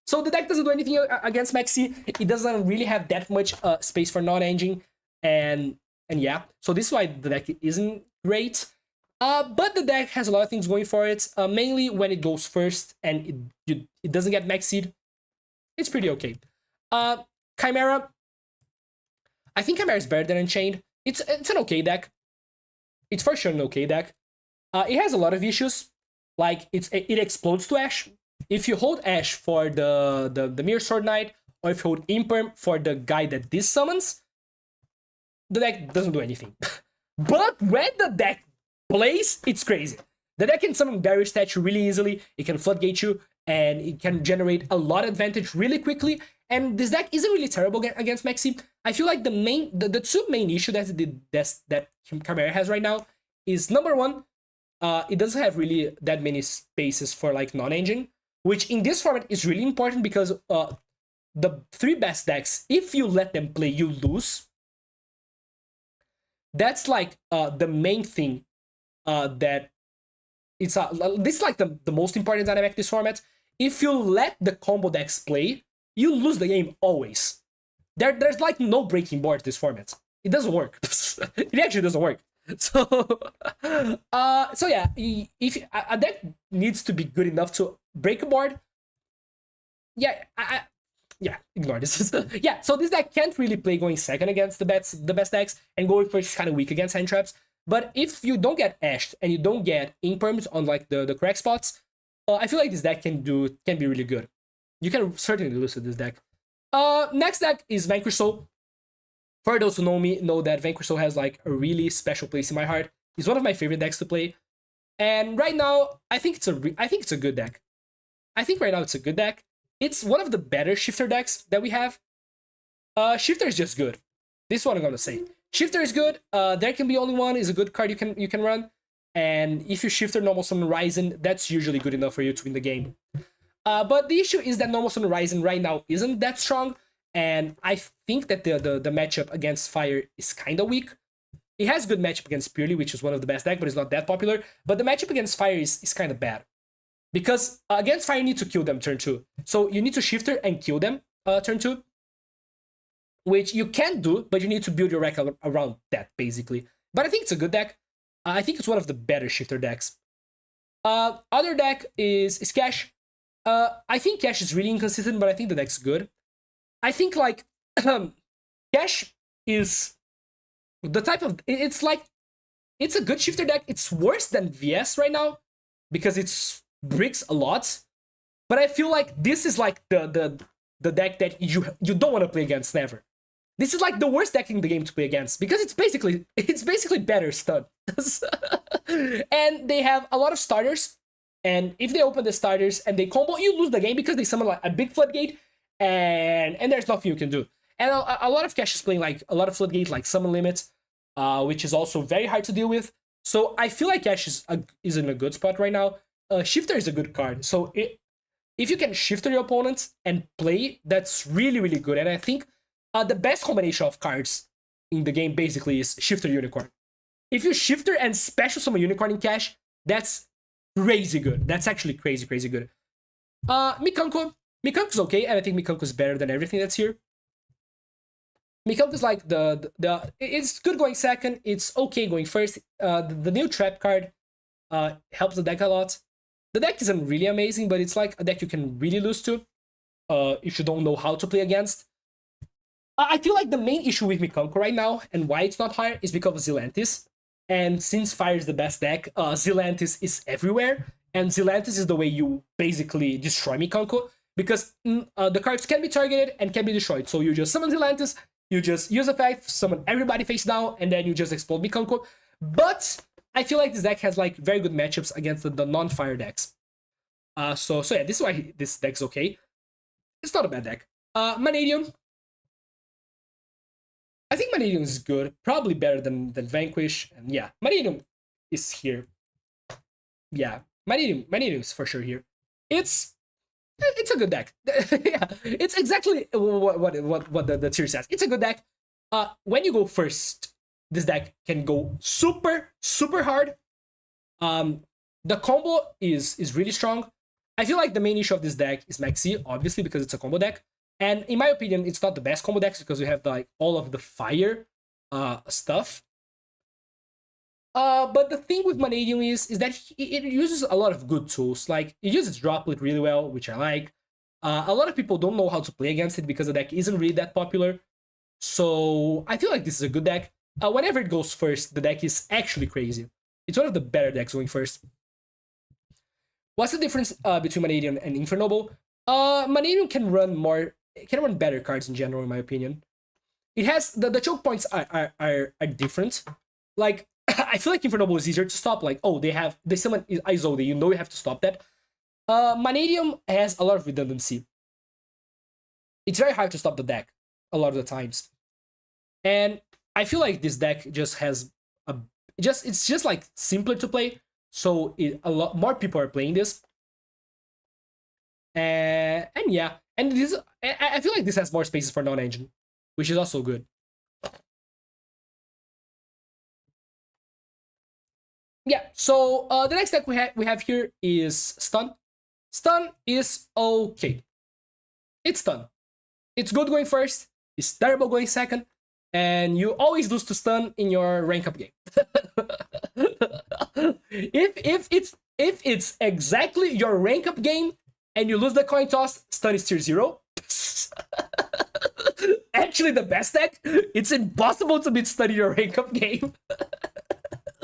So the deck doesn't do anything against Maxi. It doesn't really have that much space for non-engine, and yeah. So this is why the deck isn't great. But the deck has a lot of things going for it. Mainly when it goes first and it doesn't get Maxied, it's pretty okay. Chimera. I think Chimera is better than Unchained. It's an okay deck. It's for sure an okay deck. It has a lot of issues. Like it explodes to Ash. If you hold Ash for the Mirror Sword Knight, or if you hold Imperm for the guy that this summons, the deck doesn't do anything. But when the deck plays, it's crazy. The deck can summon Barrier Statue really easily. It can Floodgate you, and it can generate a lot of advantage really quickly. And this deck isn't really terrible against Maxi. I feel like the 2 main issues that Chimera has right now is, number one, it doesn't have really that many spaces for like non-engine. which in this format is really important because the 3 best decks, if you let them play, you lose. That's like the main thing that it's this is like the most important dynamic this format. If you let the combo decks play, you lose the game always. There's like no breaking board this format. It doesn't work. It actually doesn't work. So so yeah, if a deck needs to be good enough to break a board, yeah, yeah, ignore this. Yeah, so this deck can't really play going second against the best decks, and going first is kind of weak against hand traps. But if you don't get ashed and you don't get imperms on like the correct spots, I feel like this deck can be really good. You can certainly lose to this deck. Next deck is Vanquish Soul. For those who know me, know that Vanquish Soul has like a really special place in my heart. It's one of my favorite decks to play, and right now I think it's a good deck. I think right now it's a good deck. It's one of the better Shifter decks that we have. Shifter is just good. This is what I'm gonna say. Shifter is good. There Can Be Only One is a good card you can run, and if you Shifter Normal Summon Ryzen, that's usually good enough for you to win the game. But the issue is that Normal Summon Ryzen right now isn't that strong, and I think that the matchup against Fire is kind of weak. It has good matchup against Purely, which is one of the best decks, but it's not that popular. But the matchup against Fire is kind of bad. Because against Fire, you need to kill them turn 2. So you need to Shifter and kill them turn 2. Which you can do, but you need to build your deck around that, basically. But I think it's a good deck. I think it's one of the better Shifter decks. Other deck is Cash. I think Cash is really inconsistent, but I think the deck's good. I think, like, Cash is the type of... It's like... It's a good Shifter deck. It's worse than VS right now, because it's bricks a lot, but I feel like this is like the deck that you don't want to play against never. This is like the worst deck in the game to play against because it's basically better stun. And they have a lot of starters, and if they open the starters and they combo, you lose the game because they summon like a big floodgate, and there's nothing you can do. And a lot of Cash is playing like a lot of floodgate, like summon limit, which is also very hard to deal with. So I feel like Cash is in a good spot right now. Shifter is a good card, so if you can Shifter your opponents and play, that's really, really good. And I think the best combination of cards in the game basically is Shifter Unicorn. If you Shifter and special summon Unicorn in Cash, that's crazy good. That's actually crazy, crazy good. Mikanko is okay, and I think Mikanko is better than everything that's here. Mikanko is like it's good going second, it's okay going first. The new trap card helps the deck a lot. The deck isn't really amazing, but it's like a deck you can really lose to if you don't know how to play against. I feel like the main issue with Mikanko right now, and why it's not higher, is because of Zelantis. And since Fire is the best deck, Zelantis is everywhere, and Zelantis is the way you basically destroy Mikanko, because the cards can be targeted and can be destroyed. So you just summon Zelantis, you just use effect, summon everybody face down, and then you just explode Mikanko. But I feel like this deck has like very good matchups against the non-Fire decks. So yeah, this is why this deck's okay. It's not a bad deck. Manadium. I think Manadium is good, probably better than Vanquish, and yeah, Manadium is here. Yeah, Manadium is for sure here. It's a good deck. Yeah, it's exactly what the tier says. It's a good deck. When you go first, this deck can go super, super hard. The combo is really strong. I feel like the main issue of this deck is Maxi, obviously, because it's a combo deck. And in my opinion, it's not the best combo decks because we have like all of the fire stuff. But the thing with Manadium is that it uses a lot of good tools. Like, it uses Droplet really well, which I like. A lot of people don't know how to play against it because the deck isn't really that popular. So I feel like this is a good deck. Whenever it goes first, the deck is actually crazy. It's one of the better decks going first. What's the difference between Manadium and Infernoble? Manadium can run better cards in general, in my opinion. It has the choke points are different. Like, I feel like Infernoble is easier to stop. Like, oh, they summon Izode, you know you have to stop that. Manadium has a lot of redundancy. It's very hard to stop the deck a lot of the times. And I feel like this deck just has it's just like simpler to play. So a lot more people are playing this. And yeah, and this I feel like this has more spaces for non-engine, which is also good. Yeah, so the next deck we have here is Stun. Stun is okay. It's Stun. It's good going first, it's terrible going second, and you always lose to Stun in your rank up game. if it's exactly your rank up game and you lose the coin toss, Stun is tier 0. Actually the best deck. It's impossible to beat Stun in your rank up game.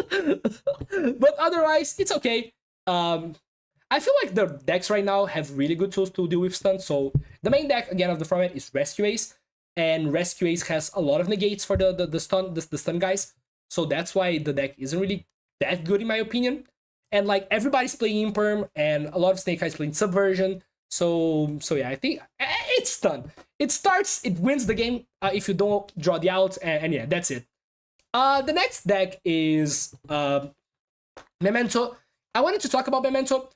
But otherwise, it's okay. I feel like the decks right now have really good tools to deal with Stun. So the main deck again of the format is Rescue Ace, and Rescue Ace has a lot of negates for the stun guys. So that's why the deck isn't really that good in my opinion. And like everybody's playing Imperm, and a lot of Snake Eyes playing Subversion. So yeah, I think it's Stun. It starts, it wins the game if you don't draw the out, and yeah, that's it. The next deck is Memento. I wanted to talk about Memento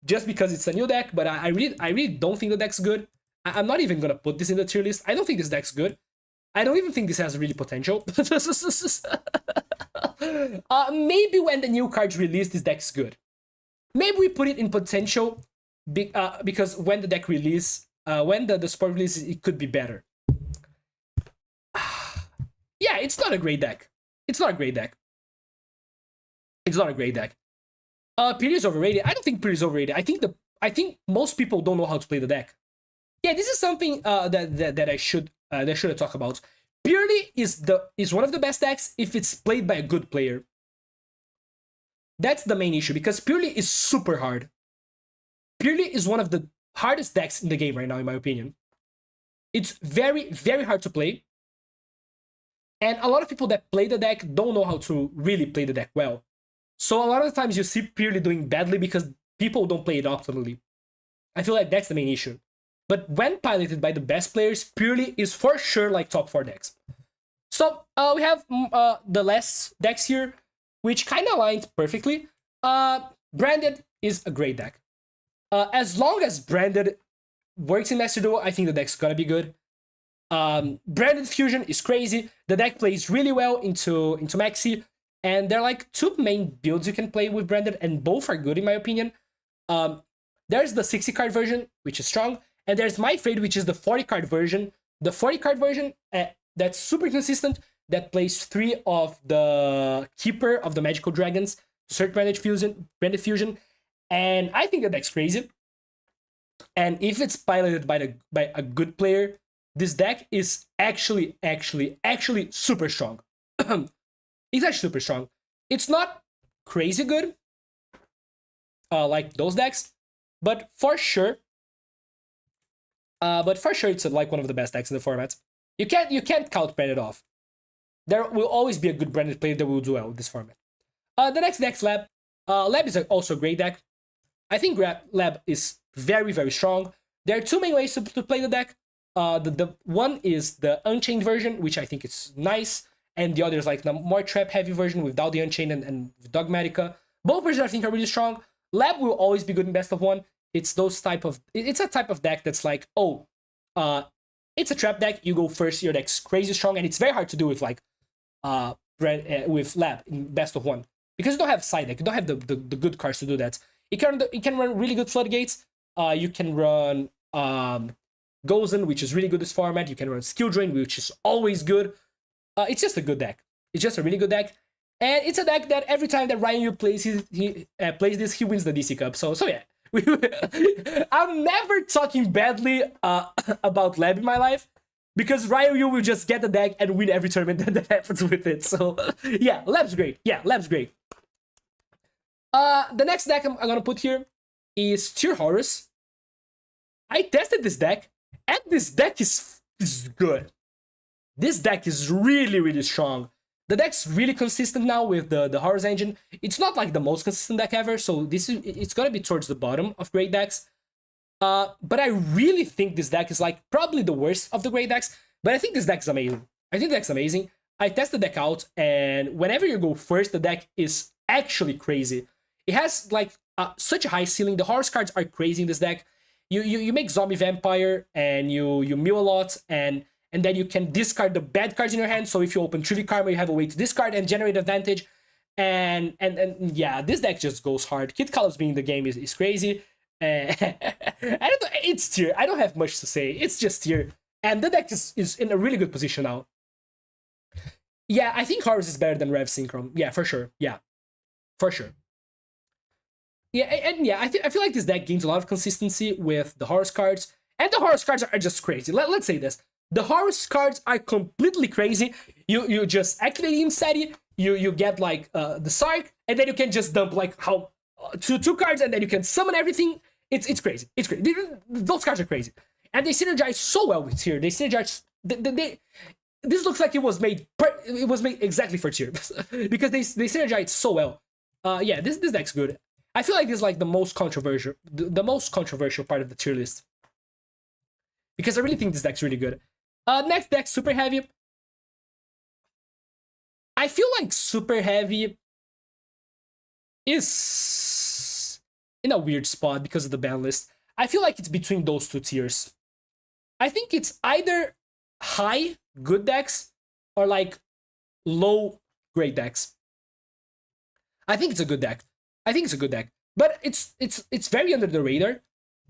just because it's a new deck, but I really don't think the deck's good. I'm not even gonna put this in the tier list. I don't think this deck's good. I don't even think this has really potential. Maybe when the new cards release, this deck's good. Maybe we put it in potential because when the deck release, when the support release, it could be better. Yeah, it's not a great deck. It's not a great deck. It's not a great deck. Piri is overrated. I don't think Piri is overrated. I think most people don't know how to play the deck. Yeah, this is something that I should talk about. Purely is one of the best decks if it's played by a good player. That's the main issue, because Purely is super hard. Purely is one of the hardest decks in the game right now, in my opinion. It's very, very hard to play. And a lot of people that play the deck don't know how to really play the deck well. So a lot of the times you see Purely doing badly because people don't play it optimally. I feel like that's the main issue. But when piloted by the best players, Purely is for sure like top 4 decks. So we have the last decks here, which kind of aligned perfectly. Branded is a great deck. As long as Branded works in Master Duel, I think the deck's gonna be good. Branded Fusion is crazy. The deck plays really well into Maxi, and there are like 2 main builds you can play with Branded, and both are good in my opinion. There's the 60 card version, which is strong, and there's my favorite, which is the 40 card version. The 40 card version, that's super consistent, that plays 3 of the Keeper of the Magical Dragons to search Branded Fusion, and I think that deck's crazy. And if it's piloted by a good player, this deck is actually super strong. It's actually super strong. It's not crazy good, like those decks, but for sure, it's like one of the best decks in the format. You can't count Branded off. There will always be a good Branded player that will do well with this format. The next deck's Lab. Lab is also a great deck. I think Lab is very, very strong. There are 2 main ways to play the deck. The one is the Unchained version, which I think is nice, and the other is like the more trap-heavy version without the Unchained and Dogmatica. Both versions I think are really strong. Lab will always be good in best of 1. It's a type of deck that's like, it's a trap deck. You go first, your deck's crazy strong, and it's very hard to do with like with Lab in best of 1 because you don't have side deck. You don't have the good cards to do that. You can run really good Floodgates. You can run Gozen, which is really good this format. You can run Skill Drain, which is always good. It's just a good deck. It's just a really good deck. And it's a deck that every time that Ryan Yu plays plays this, he wins the DC Cup. So yeah. I'm never talking badly about Lab in my life, because Ryan Yu will just get the deck and win every tournament that happens with it. So yeah, Lab's great. Yeah, Lab's great. The next deck I'm gonna put here is Tier Horus. I tested this deck, and this deck is good. This deck is really, really strong. The deck's really consistent now with the Horus engine. It's not like the most consistent deck ever, so it's gonna be towards the bottom of great decks. But I really think this deck is like probably the worst of the great decks. But I think this deck is amazing. I test the deck out, and whenever you go first, the deck is actually crazy. It has like such a high ceiling. The horse cards are crazy in this deck. You make zombie vampire and you mill a lot, and then you can discard the bad cards in your hand. So if you open Trivia Karma, you have a way to discard and generate advantage. And yeah, this deck just goes hard. Kid Caleb's being in the game is crazy. I don't know, it's tier. I don't have much to say. It's just tier. And the deck is in a really good position now. Yeah, I think Horus is better than Rev Synchron. Yeah, for sure. Yeah, for sure. Yeah, and yeah, I feel like this deck gains a lot of consistency with the Horus cards. And the Horus cards are just crazy. Let's say this. The Horus cards are completely crazy. You just activate Imseti, you get like the Sark, and then you can just dump like how two cards, and then you can summon everything. It's crazy. It's crazy. Those cards are crazy. And they synergize so well with Tier. They synergize. This looks like it was made exactly for Tier because they synergize so well. Yeah, this deck's good. I feel like this is like the most controversial part of the tier list, because I really think this deck's really good. Next deck, Super Heavy. I feel like Super Heavy is in a weird spot because of the ban list. I feel like it's between those two tiers. I think it's either high good decks or like low great decks. I think it's a good deck. But it's very under the radar.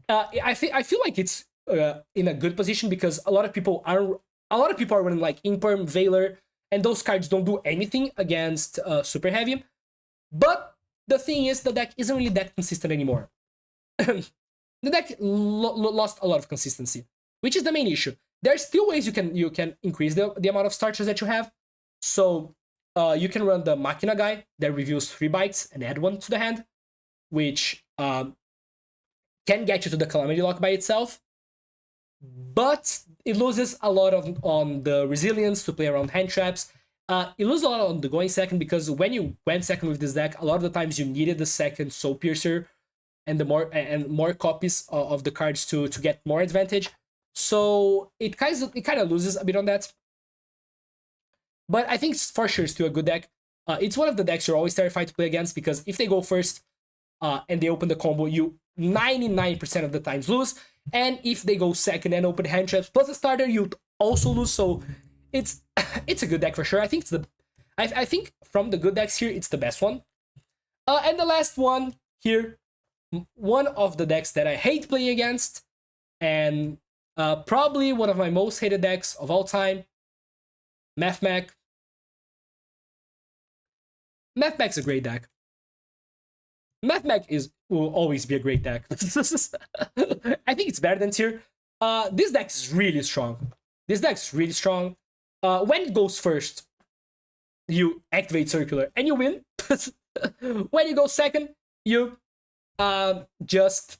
I feel like it's in a good position because a lot of people are running like Imperm, Veiler, and those cards don't do anything against Super Heavy. But the thing is, the deck isn't really that consistent anymore. The deck lost a lot of consistency, which is the main issue. There's still ways you can increase the amount of starters that you have. So you can run the Machina guy that reveals 3 bites and add 1 to the hand, which can get you to the Calamity Lock by itself. But it loses a lot on the resilience to play around hand traps. It loses a lot on the going second, because when you went second with this deck, a lot of the times you needed the second Soul Piercer and more copies of the cards to get more advantage. So it kind of loses a bit on that. But I think for sure still a good deck. It's one of the decks you're always terrified to play against, because if they go first and they open the combo, you 99% of the times lose. And if they go second and open hand traps plus a starter, you also lose. So it's a good deck for sure. I think I think from the good decks here, it's the best one. And the last one here, one of the decks that I hate playing against, and probably one of my most hated decks of all time, Mathmech. Mathmech's a great deck. Mathmech will always be a great deck. I think it's better than Tier. This deck is really strong. When it goes first, you activate Circular and you win. When you go second, you just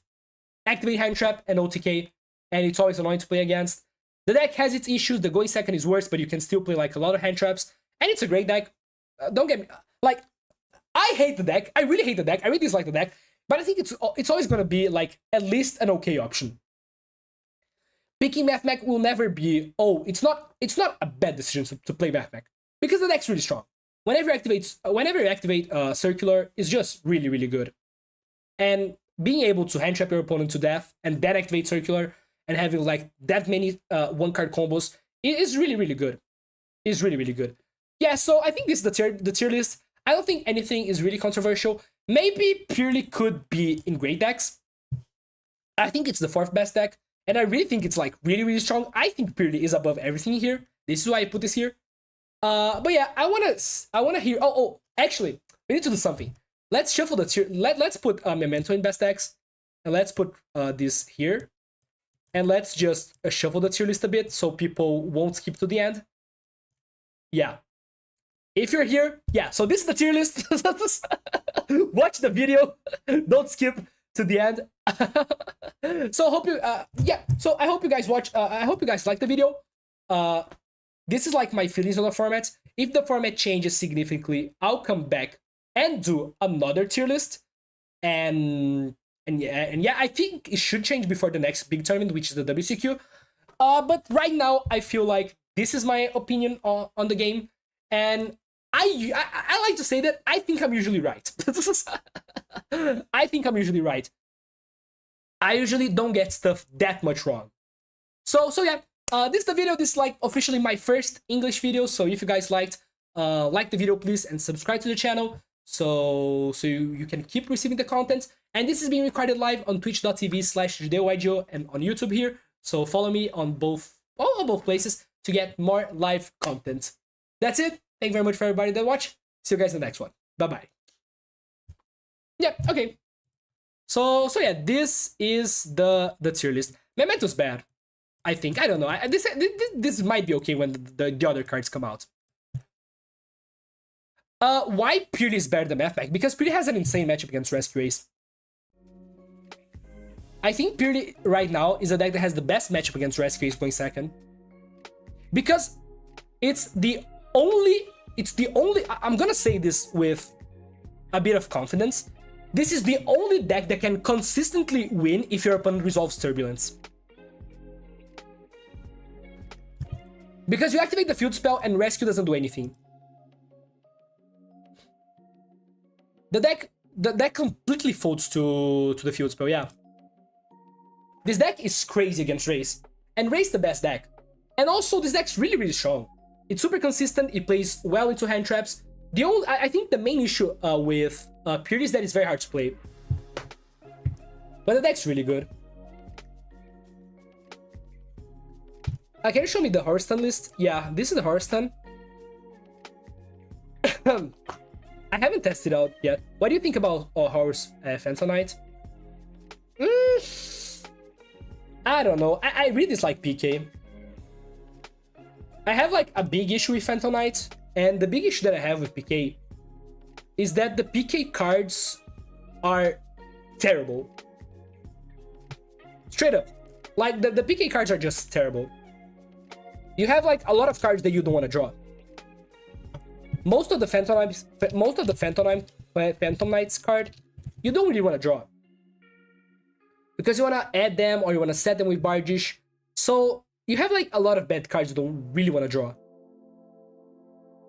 activate Hand Trap and OTK, and it's always annoying to play against. The deck has its issues. The going second is worse, but you can still play like a lot of hand traps, and it's a great deck. Don't get me like, I hate the deck. I really hate the deck. I really dislike the deck, but I think it's always gonna be like at least an okay option. Picking Mathmech will never be, it's not a bad decision to play Mathmech, because the deck's really strong. Whenever you activate Circular, is just really, really good. And being able to hand trap your opponent to death and then activate Circular and having like that many one card combos is really, really good. Is really, really good. Yeah, so I think this is the tier list. I don't think anything is really controversial. Maybe Purely could be in great decks. I think it's the 4th best deck, and I really think it's like really, really strong. I think Purely is above everything here. This is why I put this here. But yeah, I wanna hear. Actually, we need to do something. Let's shuffle the tier. Let's put Memento in best decks, and let's put this here, and let's just shuffle the tier list a bit so people won't skip to the end. Yeah. If you're here, yeah, so this is the tier list. Watch the video. Don't skip to the end. So hope you, so I hope you guys watch, I hope you guys like the video. This is like my feelings on the format. If the format changes significantly, I'll come back and do another tier list. And yeah, I think it should change before the next big tournament, which is the WCQ. But right now, I feel like this is my opinion on the game. And I like to say that I think I'm usually right. I think I'm usually right. I usually don't get stuff that much wrong. So yeah, this is the video. This is like officially my first English video. So if you guys liked, like the video please and subscribe to the channel so you can keep receiving the content. And this is being recorded live on twitch.tv/JudeuIGO and on YouTube here. So follow me on both places to get more live content. That's it. Thank you very much for everybody that watched. See you guys in the next one. Bye bye. Yeah, okay. So yeah, this is the tier list. Memento's bad, I think. I don't know. This might be okay when the other cards come out. Why Purely is better than Mathpack? Because Purely has an insane matchup against Rescue Ace. I think Purely right now is a deck that has the best matchup against Rescue Ace going second. Because it's the only, I'm gonna say this with a bit of confidence. This is the only deck that can consistently win if your opponent resolves Turbulence. Because you activate the field spell and Rescue doesn't do anything. The deck completely folds to the field spell, yeah. This deck is crazy against Raze. And Raze the best deck. And also this deck's really, really strong. It's super consistent, it plays well into hand traps. I think the main issue with Purely is that it's very hard to play. But the deck's really good. Can you show me the Horrorstun list? Yeah, this is the Horrorstun. I haven't tested out yet. What do you think about Horus Phantom Knight? I don't know. I really dislike PK. I have like a big issue with Phantom Knight, and the big issue that I have with PK is that the PK cards are terrible. Straight up. Like, the PK cards are just terrible. You have like a lot of cards that you don't want to draw. Most of the Phantom Knights card, you don't really want to draw. Because you want to add them or you want to set them with Bardish. So you have like a lot of bad cards you don't really want to draw.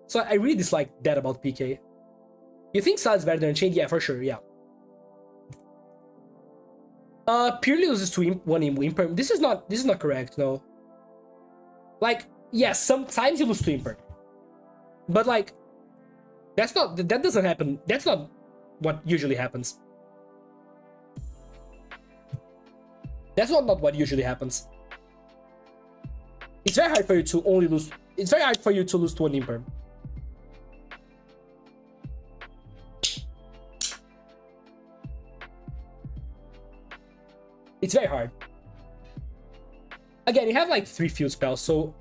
So I really dislike that about PK. You think Sal is better than Unchained? Yeah, for sure, yeah. Purely loses to one Imperm. This is not correct, no. Like, yes, sometimes you lose to Imperm. But like, that doesn't happen. That's not what usually happens. That's not what usually happens. It's very hard for you to only lose. It's very hard for you to lose to an Imperm. It's very hard. Again, you have like 3 field spells, so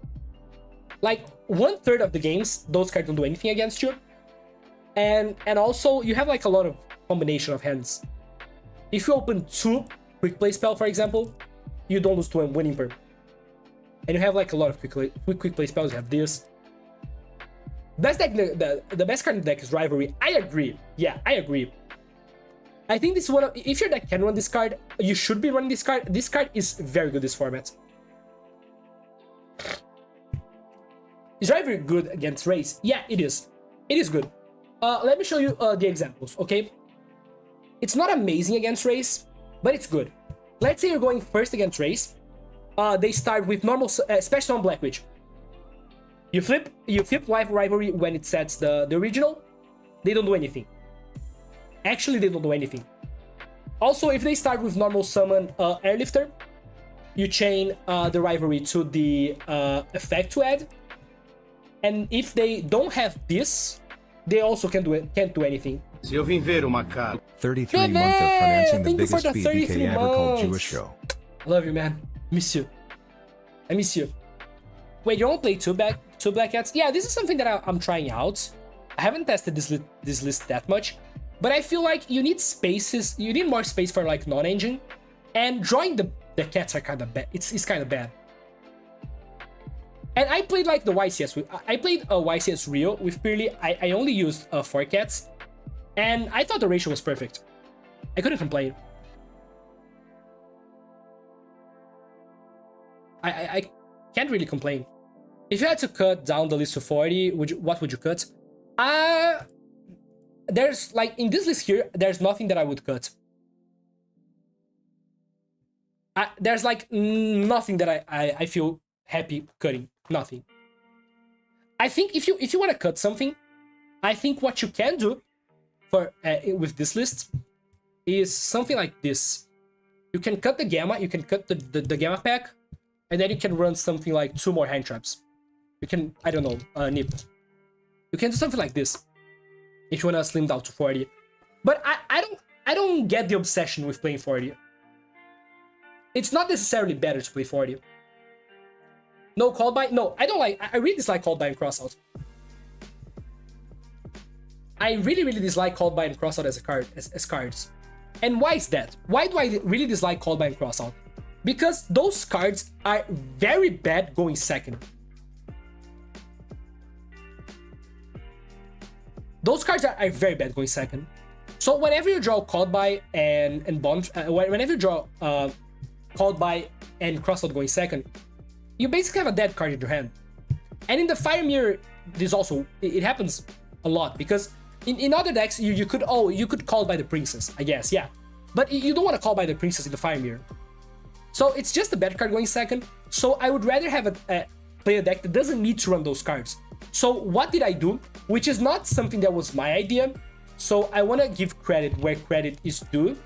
like 1/3 of the games, those cards don't do anything against you. And also you have like a lot of combination of hands. If you open 2 quick play spell, for example, you don't lose to a winning Imperm. And you have like a lot of quick play spells. You have this. Best deck, the best card in the deck is Rivalry. I agree. Yeah, I agree. I think this is one of, if your deck can run this card, you should be running this card. This card is very good this format. Is Rivalry good against Raze? Yeah, it is. It is good. Let me show you the examples, okay? It's not amazing against Raze, but it's good. Let's say you're going first against Raze. They start with normal, especially on Black Witch. You flip Life Rivalry when it sets the original. They don't do anything. Actually, they don't do anything. Also, if they start with normal summon Airlifter, you chain the Rivalry to the effect to add. And if they don't have this, they also can't do anything. Se eu vim ver o macaco. 33 months of financing the Thank you for biggest the BBK 33 ever called Jewish months. show. Love you, man. Miss you. I miss you. Wait, you don't play two Black Cats? Yeah, this is something that I'm trying out. I haven't tested this list that much, but I feel like you need spaces. You need more space for like non-engine, and drawing the cats are kind of bad. It's kind of bad. And I played like the YCS. I played a YCS Rio with Purely. I only used 4 cats, and I thought the ratio was perfect. I couldn't complain. I can't really complain. If you had to cut down the list to 40, what would you cut? There's like in this list here, there's nothing that I would cut. There's like nothing that I feel happy cutting. Nothing. I think if you want to cut something, I think what you can do for with this list is something like this. You can cut the gamma, you can cut the gamma pack, and then you can run something like 2 more hand traps. You can, I don't know, nip. You can do something like this if you want to slim down to 40. But I don't get the obsession with playing 40. It's not necessarily better to play 40. No, called by. No, I don't like. I really dislike called by and crossout. I really dislike called by and crossout as a card, as cards. And why is that? Why do I really dislike called by and crossout? Because those cards are very bad going second. Those cards are very bad going second. So whenever you draw called by and bond, whenever you draw called by and crossout going second, you basically have a dead card in your hand. And in the Fire Mirror, this also it happens a lot because in other decks you could call by the princess, I guess, yeah. But you don't want to call by the princess in the Fire Mirror. So it's just a bad card going second. So I would rather have play a deck that doesn't need to run those cards. So what did I do? Which is not something that was my idea. So I want to give credit where credit is due.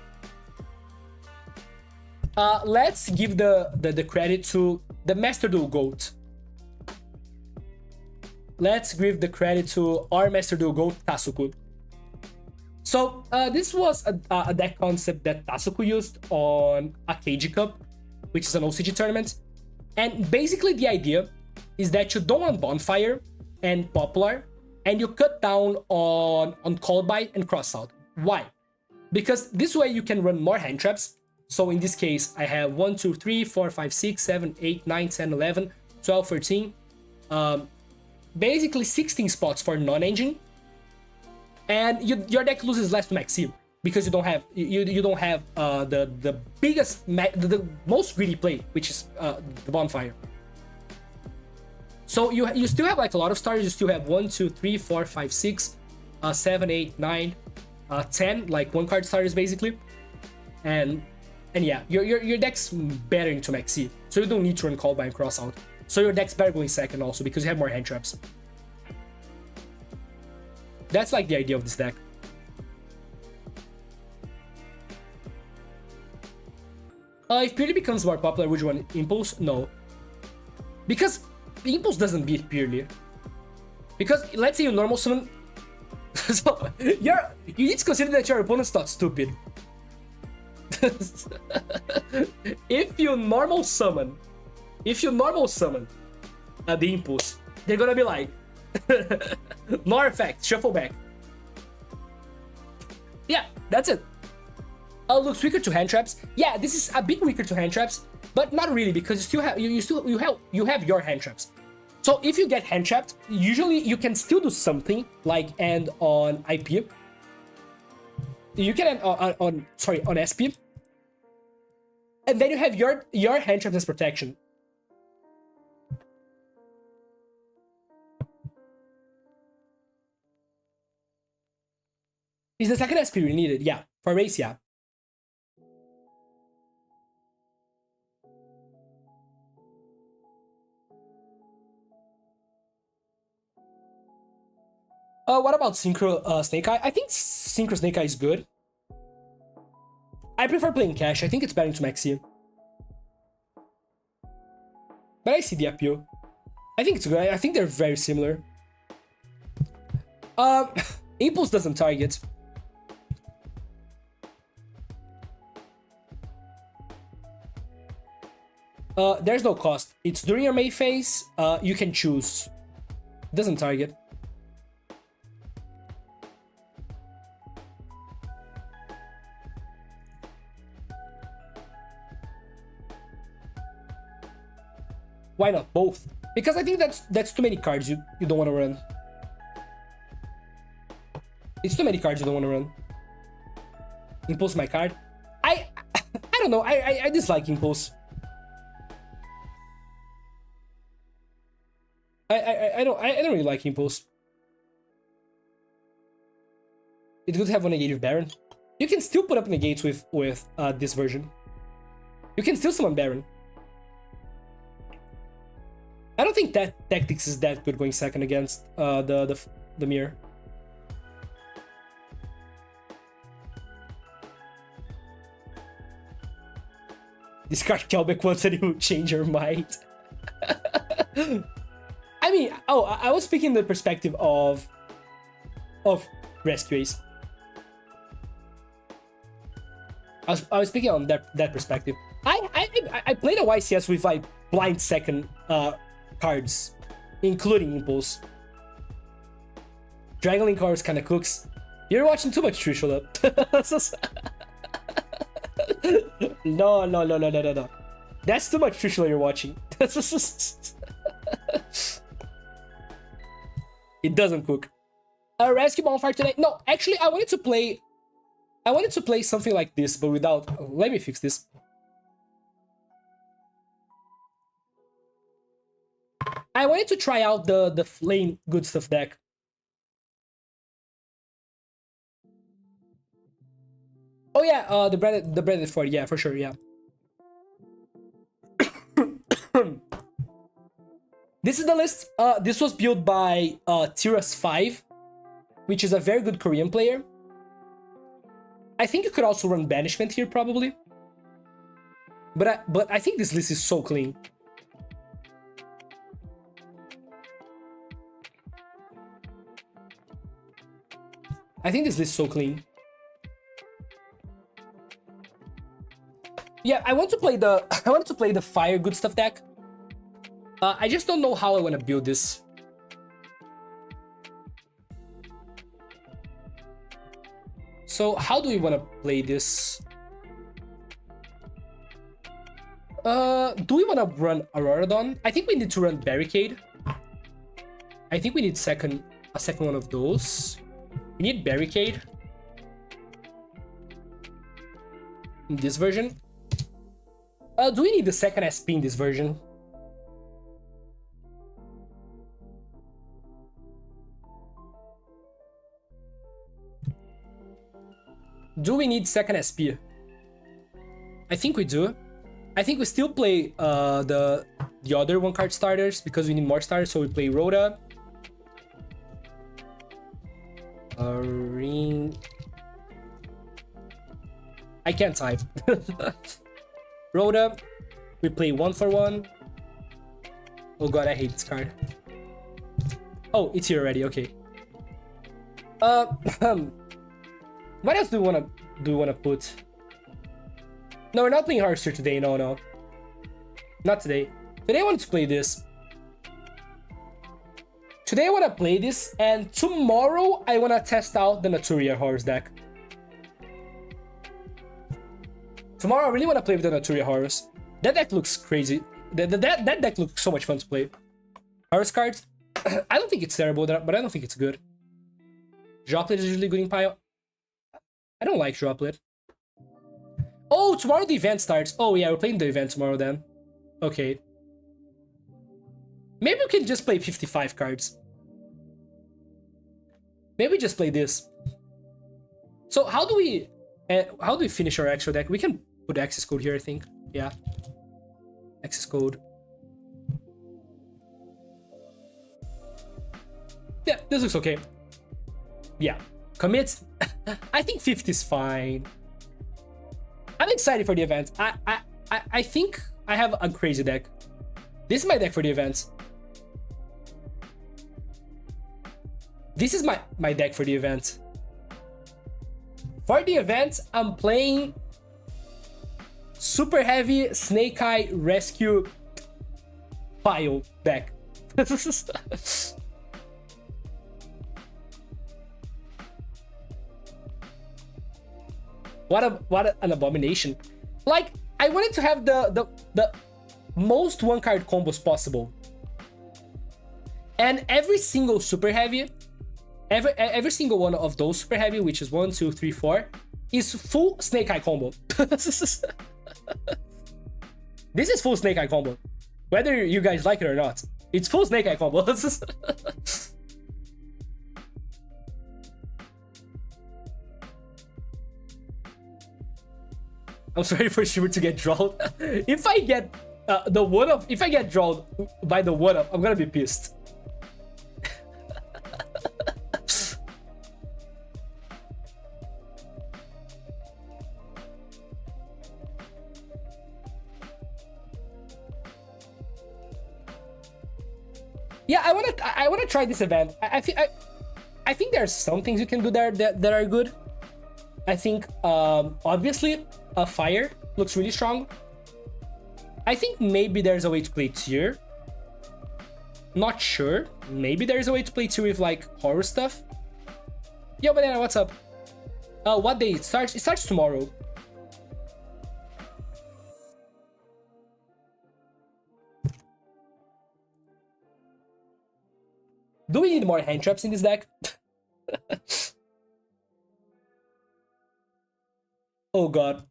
Let's give the credit to the Master Duel GOAT. Let's give the credit to our Master Duel GOAT, Tasuku. So this was a deck concept that Tasuku used on a KG Cup, which is an OCG tournament. And basically the idea is that you don't want Bonfire and Popular, and you cut down on Called By and Crossout. Why? Because this way you can run more hand traps. So in this case, I have 1, 2, 3, 4, 5, 6, 7, 8, 9, 10, 11, 12, 13. Basically 16 spots for non-engine. And your deck loses less to Max Seal because you don't have the biggest, the most greedy play, which is the Bonfire. So you still have like a lot of starters. You still have 1, 2, 3, 4, 5, 6, 7, 8, 9, 10, like 1-card starters basically. And yeah, your deck's better into Maxi, so you don't need to run Call By and Crossout. So your deck's better going second also because you have more hand traps. That's like the idea of this deck. If Purely becomes more popular, would you want Impulse? No. Because Impulse doesn't beat Purely. Because let's say you normal summon. So you need to consider that your opponent's not stupid. If you normal summon the Impulse, they're gonna be like Lore effect, shuffle back. Yeah, that's it. Looks weaker to hand traps. Yeah, this is a bit weaker to hand traps, but not really because you have your hand traps. So if you get hand trapped, usually you can still do something like end on IP. You can end on SP. And then you have your hand traps as protection. Is the second SP really needed? Yeah, for race, yeah. What about Synchro Snake Eye? I think Synchro Snake Eye is good. I prefer playing Cash. I think it's better into Maxi. But I see the appeal. I think it's good. I think they're very similar. Impulse doesn't target. There's no cost. It's during your May phase. You can choose. It doesn't target. Why not both? Because I think that's too many cards you don't want to run. It's too many cards you don't want to run. Impulse my card. I don't know. I dislike Impulse. I don't really like Impulse. It's good to have one negative Baron. You can still put up negates with this version. You can still summon Baron. I don't think that tactics is that good going second against the mirror. Discard Kelbeck once and you change your mind. I mean, oh, I was speaking the perspective of Rescue Ace. I was speaking on that perspective. I played a YCS with like blind second cards, including Impulse. Dragonlink cards kinda cooks. You're watching too much Trishula. No. That's too much Trishula you're watching. It doesn't cook. A rescue bonfire today? No, actually, I wanted to play something like this, but without. Let me fix this. I wanted to try out the flame good stuff deck. Oh yeah, the breaded for yeah, for sure, yeah. This is the list. This was built by Tiras5, which is a very good Korean player. I think you could also run Banishment here, probably. But I think this list is so clean. I think this list is so clean. Yeah, I want to play the fire good stuff deck. I just don't know how I want to build this. So how do we want to play this? Do we want to run Auroradon? I think we need to run Barricade. I think we need a second one of those. We need Barricade. In this version. Do we need the second SP in this version? Do we need second SP? I think we do. I think we still play the other one card starters because we need more starters, so we play Rhoda. Ring. I can't type. Rhoda. We play 1-for-1. Oh god, I hate this card. Oh, it's here already. Okay. What else do we wanna put? No, we're not playing Hearthstone today. No. Not today. Today I wanted to play this. Today I want to play this, and tomorrow I want to test out the Naturia Horrors deck. Tomorrow I really want to play with the Naturia Horrors. That deck looks crazy. That deck looks so much fun to play. Horrors cards, I don't think it's terrible, but I don't think it's good. Droplet is usually good in pile. I don't like Droplet. Oh, tomorrow the event starts. Oh yeah, we're playing the event tomorrow then. Okay. Maybe we can just play 55 cards. Maybe just play this. So how do we finish our extra deck? We can put access code here, I think. Yeah. Access code. Yeah, this looks okay. Yeah. Commit. I think 50 is fine. I'm excited for the event. I think I have a crazy deck. This is my deck for the event. This is my deck for the event. For the event, I'm playing super heavy Snake Eye Rescue pile deck. What an abomination. Like, I wanted to have the most one card combos possible. And every single super heavy, every single one of those super heavy, which is 1, 2, 3, 4, is full Snake Eye combo. This is full Snake Eye combo. Whether you guys like it or not, it's full Snake Eye combo. I'm sorry for Shimmer to get drawn. If I get the one-up, if I get drawn by the one-up, I'm gonna be pissed. Yeah, I wanna try this event. I think there are some things you can do there that are good. I think obviously a fire looks really strong. I think maybe there's a way to play tier. Not sure. Maybe there's a way to play tier with like horror stuff. Yo, Banana, what's up? What day it starts? It starts tomorrow. Do we need more hand traps in this deck? Oh god.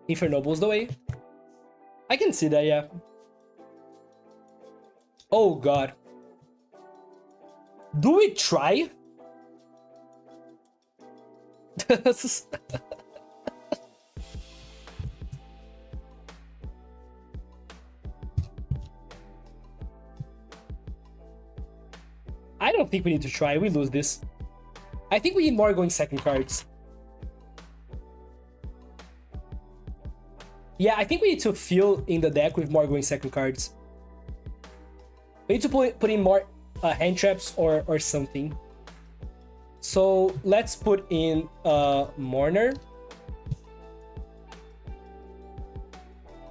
Infernoble's the way. I can see that, yeah. Oh god. Do we try? I don't think we need to try. We lose this. I think we need more going second cards. Yeah, I think we need to fill in the deck with more going second cards. We need to put in more hand traps or something. So let's put in Mourner.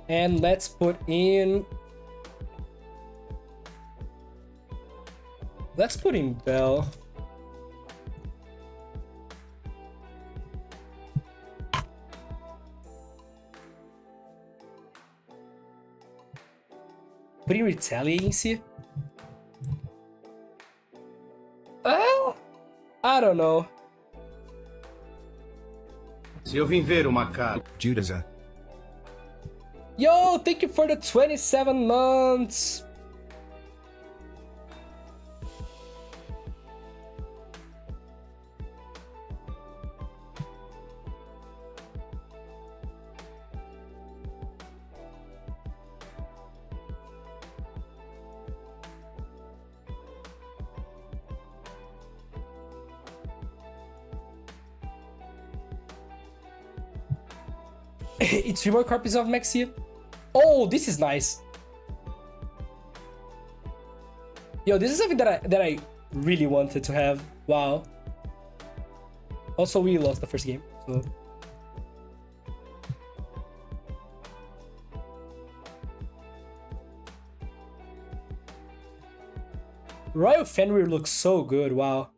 And let's put in... Let's put in Bell. Put in Retaliating. I don't know. Se eu vim ver uma cara. Judeu. Yo, thank you for the 27 months. It's 3 more copies of Maxia. Oh, this is nice. Yo, this is something that I really wanted to have. Wow. Also, we lost the first game, so... Royal Fenrir looks so good, wow.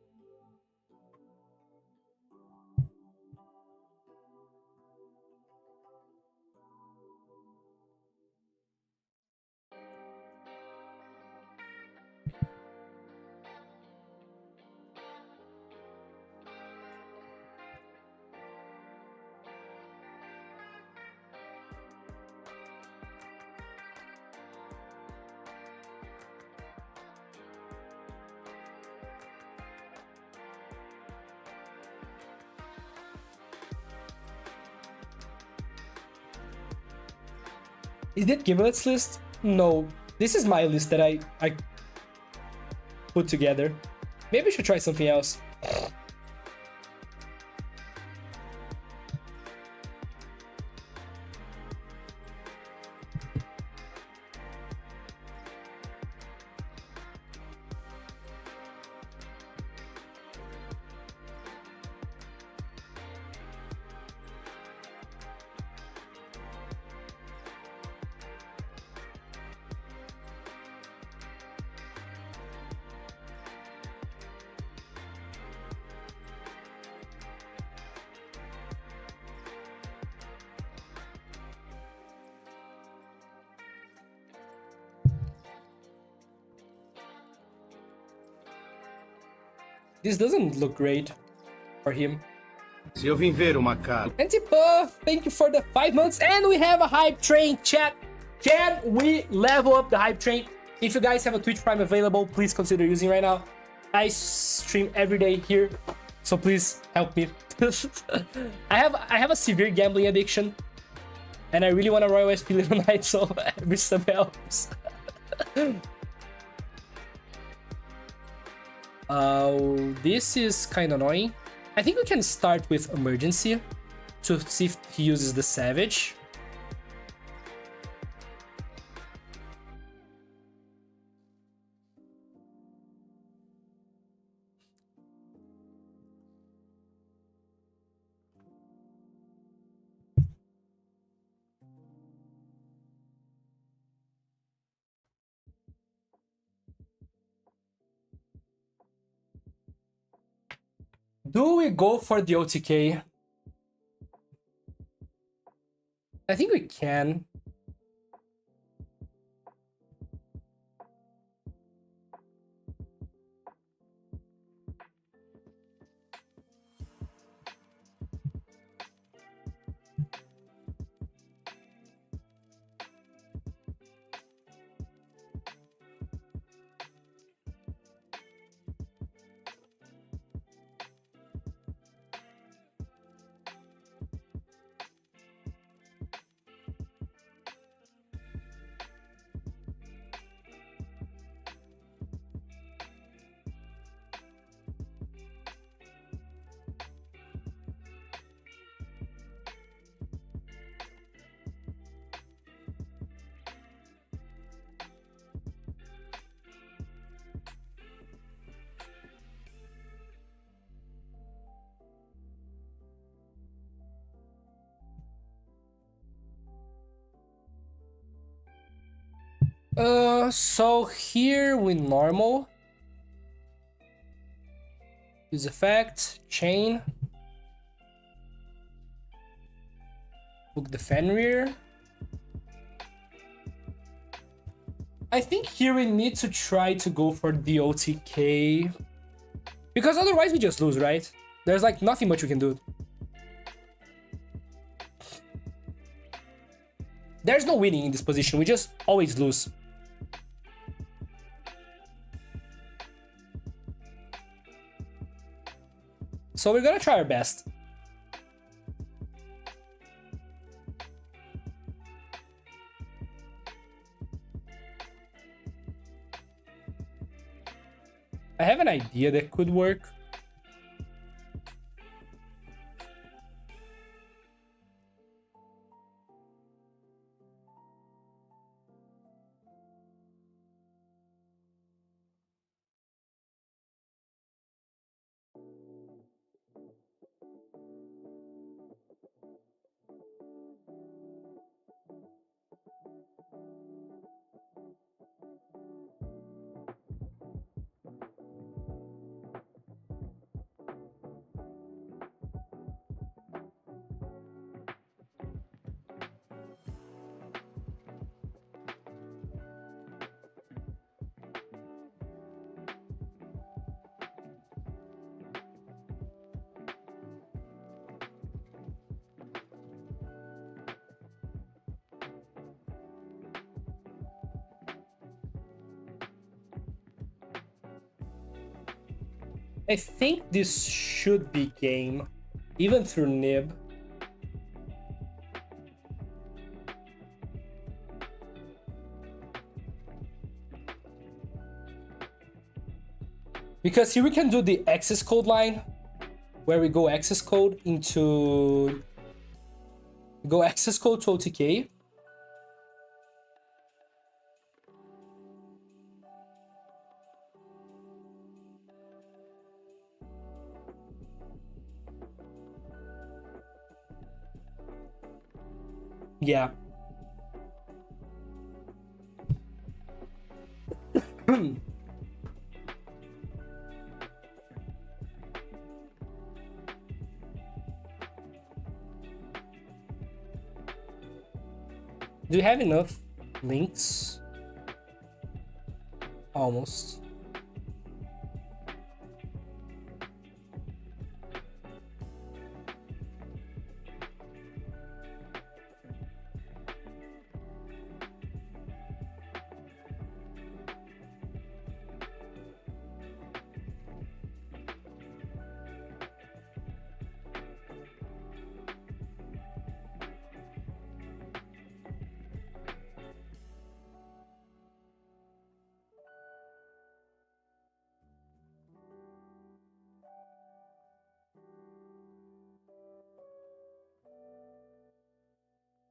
Is that Gimlet's list? No. This is my list that I put together. Maybe we should try something else. This doesn't look great for him. Se eu vim ver uma cara. Antipuff, thank you for the 5 months. And we have a hype train, chat. Can we level up the hype train? If you guys have a Twitch Prime available, please consider using right now. I stream every day here, so please help me. I have a severe gambling addiction, and I really want a Royal SP Little Knight, so every sub helps. This is kind of annoying. I think we can start with Emergency to see if he uses the Savage. Do we go for the OTK? I think we can. So here we normal. Use effect, chain. Book the Fenrir. I think here we need to try to go for the OTK. Because otherwise we just lose, right? There's like nothing much we can do. There's no winning in this position, we just always lose. So we're gonna try our best. I have an idea that could work. I think this should be game, even through nib. Because here we can do the access code line, where we go access code into... Go access code to OTK. Yeah. Do you have enough links? Almost.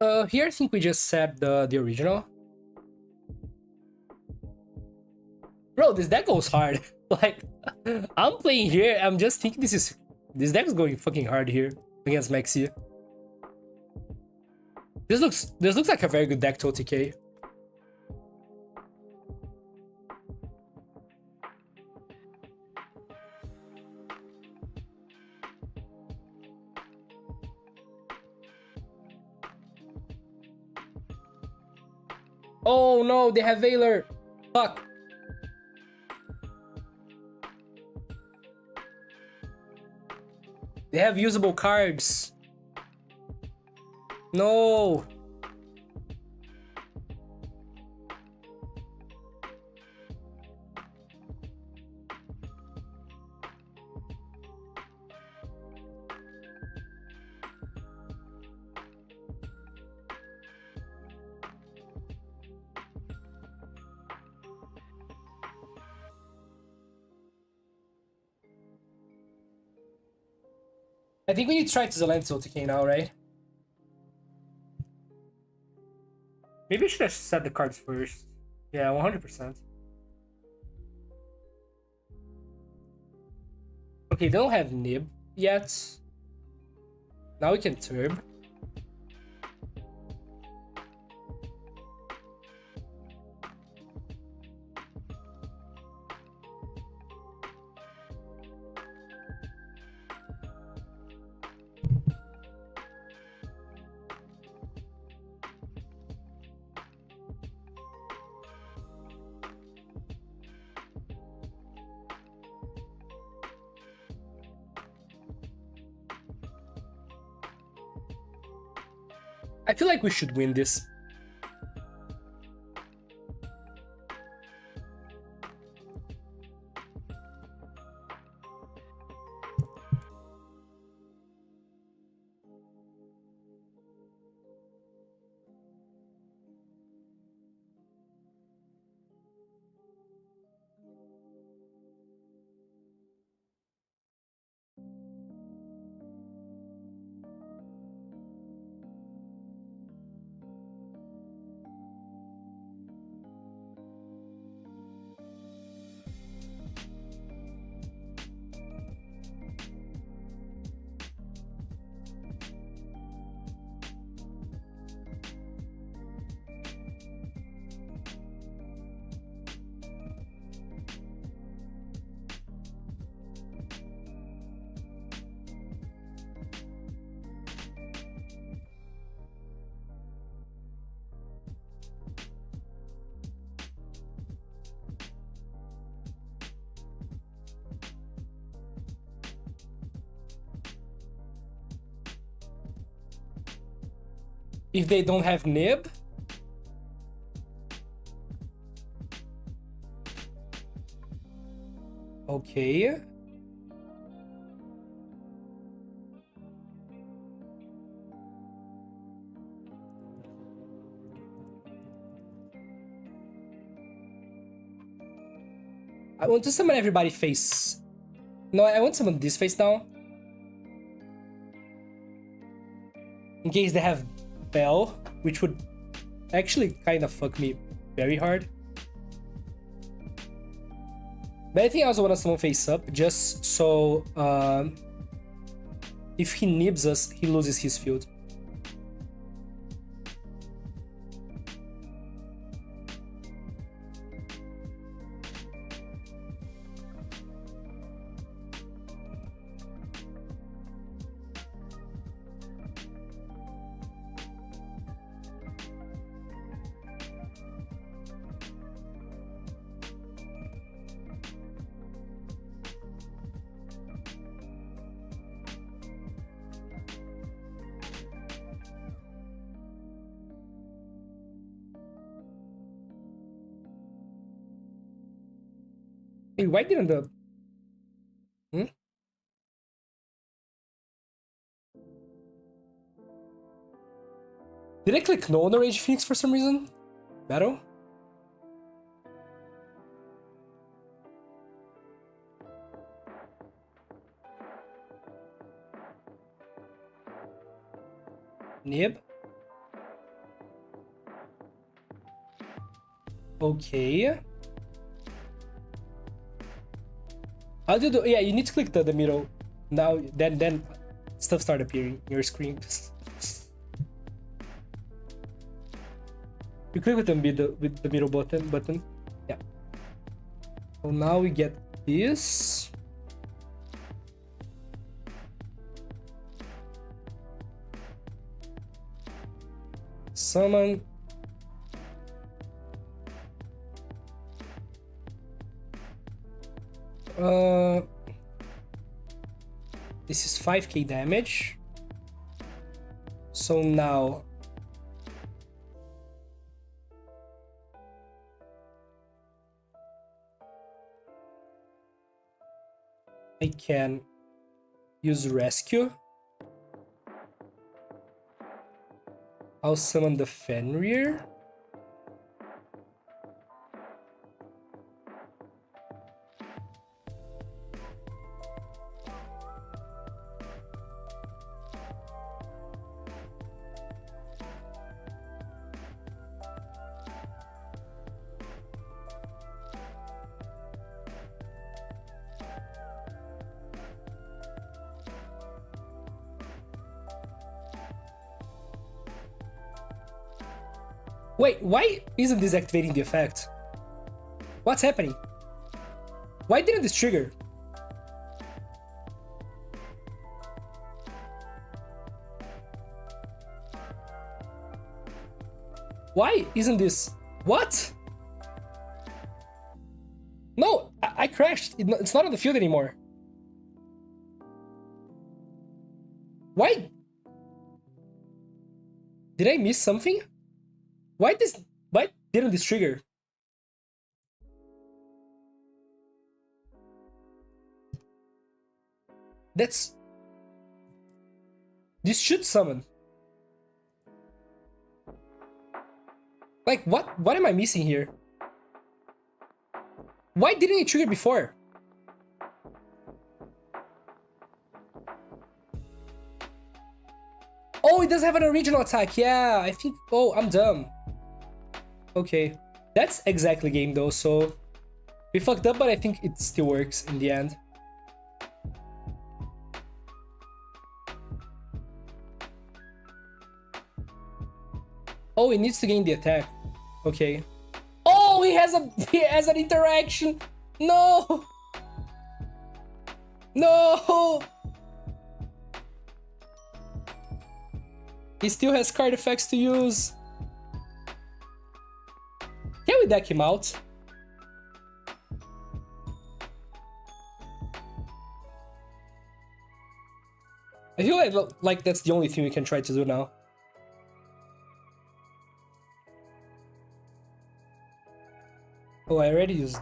Here I think we just set the original. Bro, this deck goes hard. Like, I'm playing here, I'm just thinking this deck is going fucking hard here against Maxi. This looks like a very good deck to OTK. Oh no, they have Valor. Fuck. They have usable cards. No. I think we need to try to Zelensky OTK now, right? Maybe I should have set the cards first. Yeah, 100%. Okay, they don't have Nib yet. Now we can Turb. I feel like we should win this. If they don't have Nib. Okay. I want to summon everybody face. No, I want to summon this face down. In case they have Bell, which would actually kind of fuck me very hard. But I think I also want to summon face up, just so if he nibs us, he loses his field. Hey, why didn't the... Did I click no on the Rage Phoenix for some reason? Battle? Nib? Okay. How do you do? Yeah, you need to click the middle. Now, then stuff start appearing in your screen. You click with the middle button. Yeah. So now we get this. Summon. This is 5k damage. So now I can use rescue. I'll summon the Fenrir. Wait, why isn't this activating the effect? What's happening? Why didn't this trigger? Why isn't this? What? No, I crashed. It's not on the field anymore. Why? Did I miss something? Why didn't this trigger? This should summon. Like, what am I missing here? Why didn't it trigger before? Oh, it does have an original attack. Yeah, I think... Oh, I'm dumb. Okay. That's exactly game though, so... We fucked up, but I think it still works in the end. Oh, it needs to gain the attack. Okay. Oh, he has an interaction. No. No. He still has card effects to use. Can we deck him out? I feel like that's the only thing we can try to do now. Oh, I already used...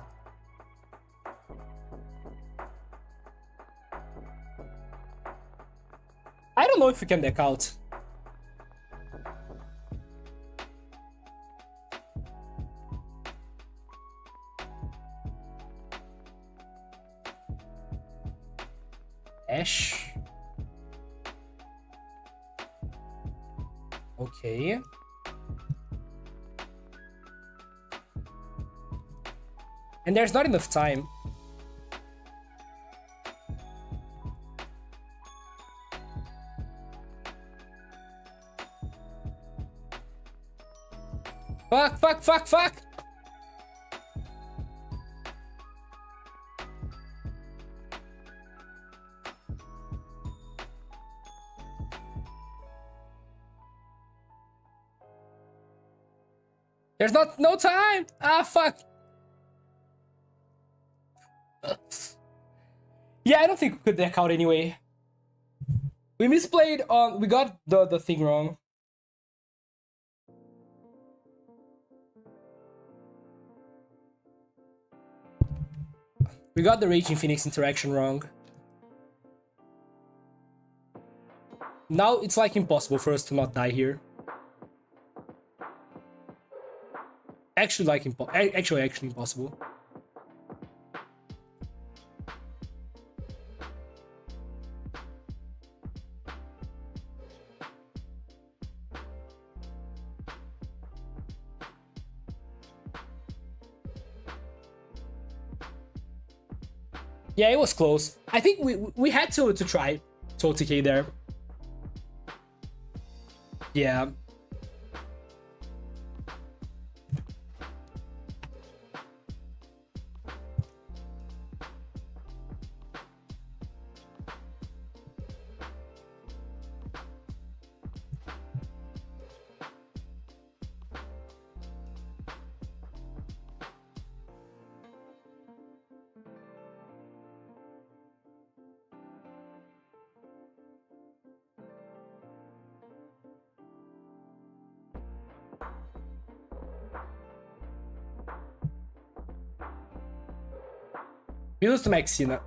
I don't know if we can deck out. Ash. Okay. And there's not enough time. Fuck! There's no time! Ah, fuck! Yeah, I don't think we could deck out anyway. We misplayed on... We got the thing wrong. We got the Raging Phoenix interaction wrong. Now it's like impossible for us to not die here. Actually impossible. Yeah, it was close. I think we had to try to OTK there. Yeah. We lose to Maxina.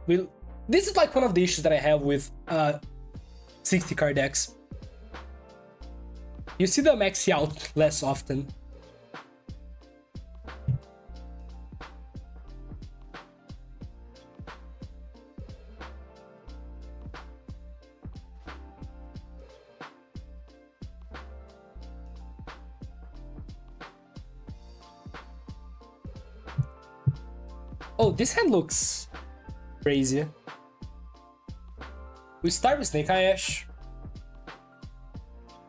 This is like one of the issues that I have with 60 card decks. You see the Maxi out less often. Oh, this hand looks crazy. We start with Snake Eye Ash.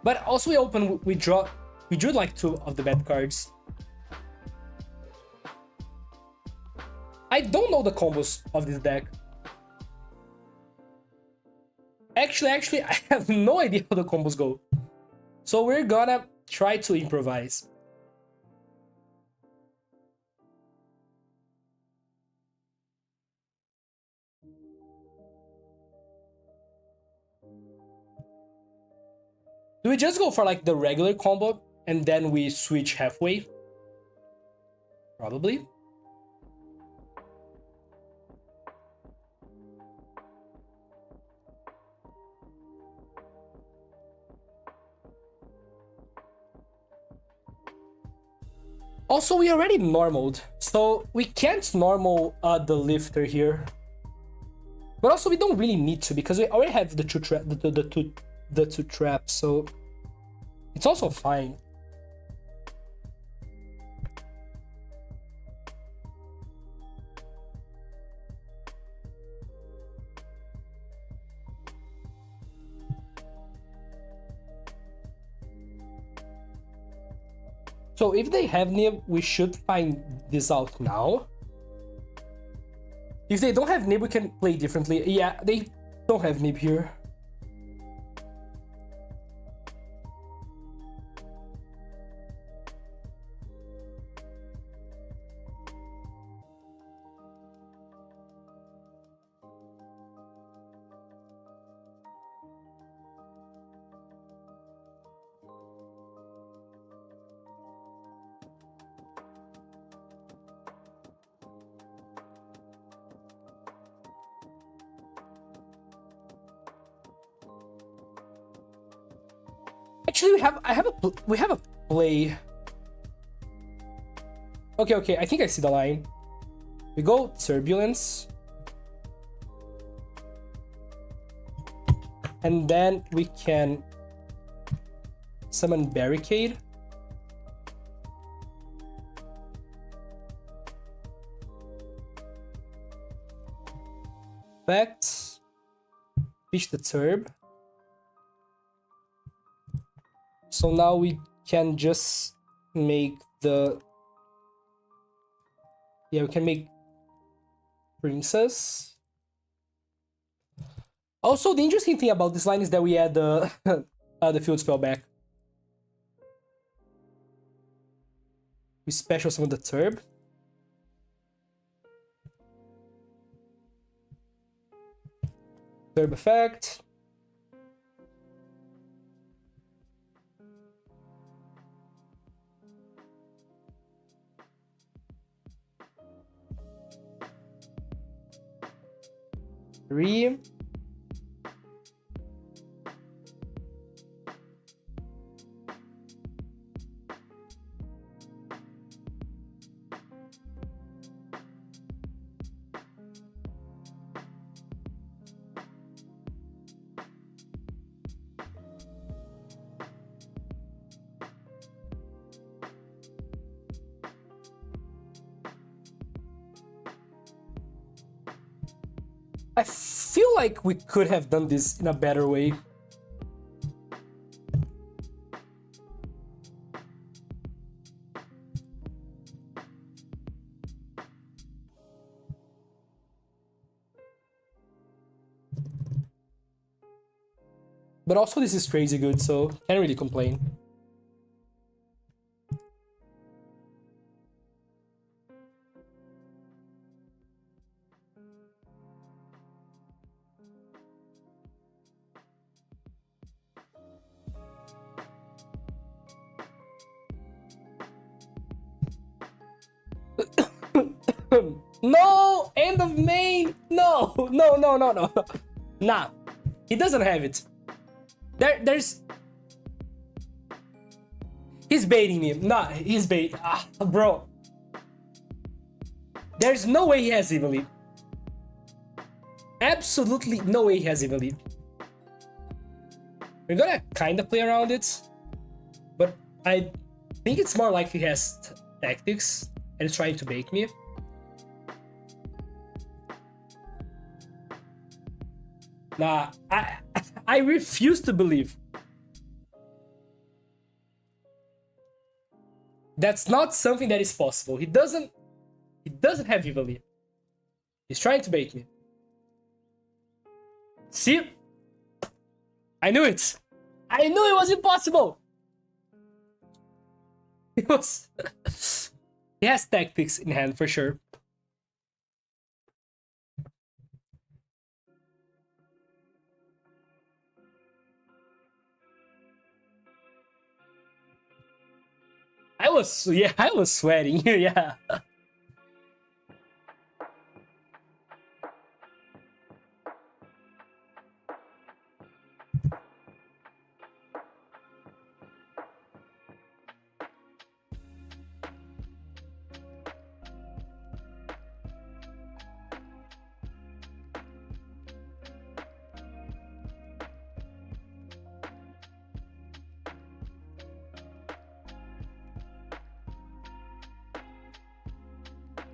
But also we drew like 2 of the bad cards. I don't know the combos of this deck. Actually, I have no idea how the combos go. So we're gonna try to improvise. Do we just go for like the regular combo and then we switch halfway? Probably. Also, we already normaled, so we can't normal the lifter here. But also, we don't really need to because we already have the two traps, so it's also fine. So if they have Nib, we should find this out now. If they don't have Nib, we can play differently. Yeah, they don't have Nib here. Actually, we have a play. Okay, I think I see the line. We go Turbulence. And then we can summon Barricade. Effect. Fish the Turb. So now we can just make the... Yeah, we can make Princess. Also, the interesting thing about this line is that we add the the field spell back. We special summon the Turb. Turb effect. Three. I feel like we could have done this in a better way. But also this is crazy good, so can't really complain. No! End of main! No! No, no, no, no. Nah. He doesn't have it. There's... He's baiting me. Nah, he's bait. Ah, bro. There's no way he has Evil Leap. Absolutely no way he has Evil Leap. We're gonna kinda play around it. But I think it's more likely he has tactics and is trying to bait me. Nah, I refuse to believe. That's not something that is possible. He doesn't have Evil Leap. He's trying to bait me. See? I knew it. I knew it was impossible. It was. He has tactics in hand for sure. I was sweating. Yeah.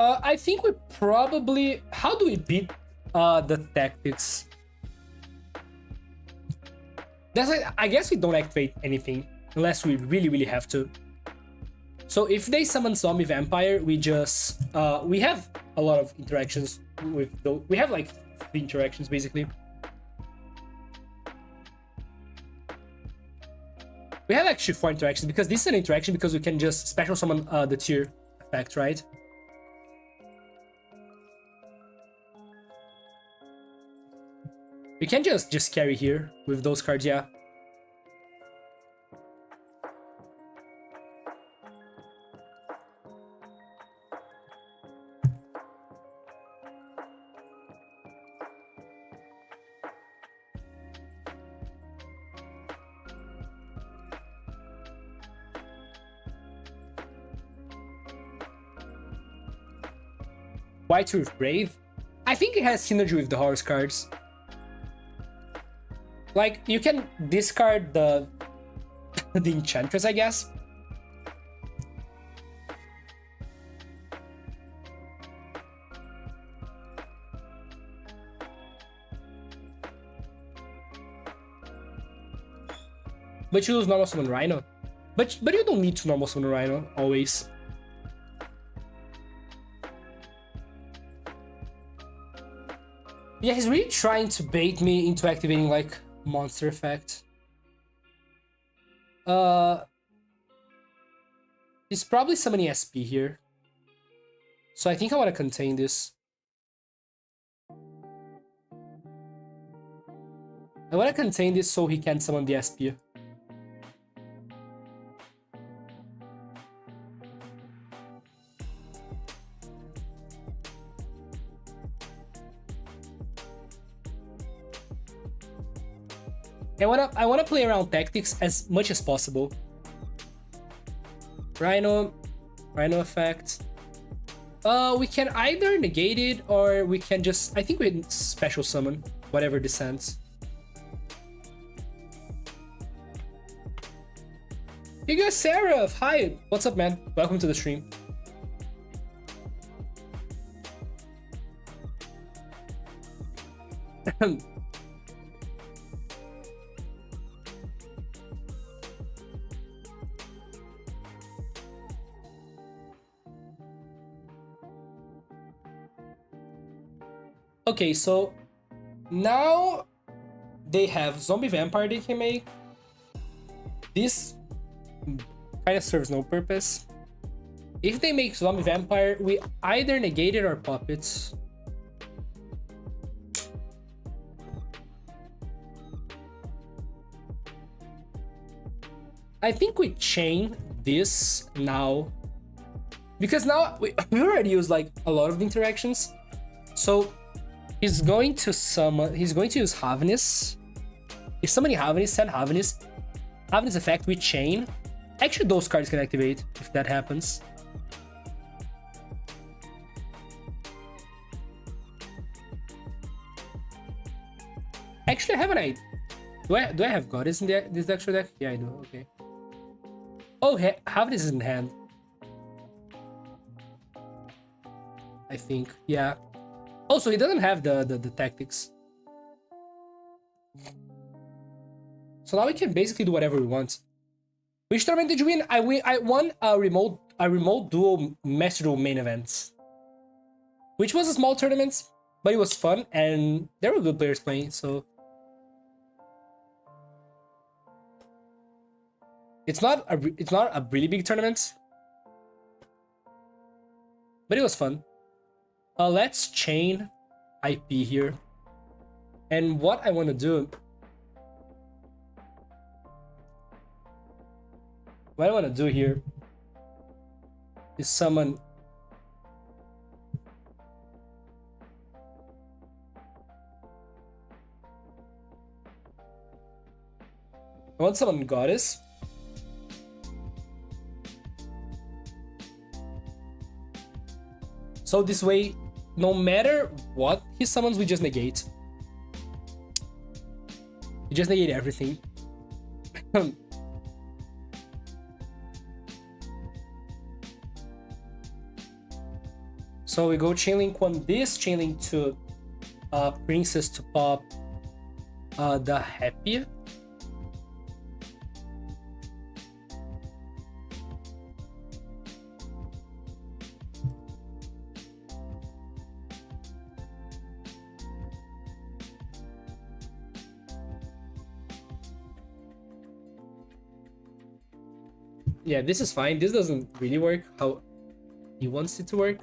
I think we probably... How do we beat the tactics? That's like, I guess we don't activate anything unless we really have to. So if they summon Zombie Vampire, we just... we have a lot of interactions with those. We have like 3 interactions basically. We have actually 4 interactions because this is an interaction because we can just special summon the tier effect, right? We can just carry here with those cards, yeah. White Truth Brave? I think it has synergy with the horse cards. Like, you can discard the Enchantress, I guess. But you lose normal summon Rhino. But you don't need to normal summon Rhino, always. Yeah, he's really trying to bait me into activating, like, monster effect. He's probably summoning SP here. So I think I want to contain this. I want to contain this so he can't summon the SP. I wanna play around tactics as much as possible. Rhino effect. We can either negate it or we can just... I think we can special summon whatever descends. You got Seraph! Hi! What's up, man? Welcome to the stream. Okay, so now they have zombie vampire they can make. This kind of serves no purpose. If they make zombie vampire, we either negate it or pop it. I think we chain this now, because now we already use like a lot of the interactions. So he's going to summon, he's going to use Havnis. If somebody Havnis, send Havnis. Havnis effect, we chain. Actually, those cards can activate if that happens. Actually, I have an idea. Do I have Goddess in this extra deck? Yeah, I do. Okay. Oh, Havnis is in hand. I think. Yeah. Also, he doesn't have the tactics. So now we can basically do whatever we want. Which tournament did you win? I won a remote duel Master Duel main event, which was a small tournament, but it was fun and there were good players playing. So it's not a really big tournament, but it was fun. Let's chain IP here, and what I want to do. What I want to do here is summon I want to summon Goddess. So this way, no matter what he summons, we just negate. We just negate everything. So we go chainlink one this, chainlink to Princess to pop the Happy. Yeah, this is fine. This doesn't really work how he wants it to work.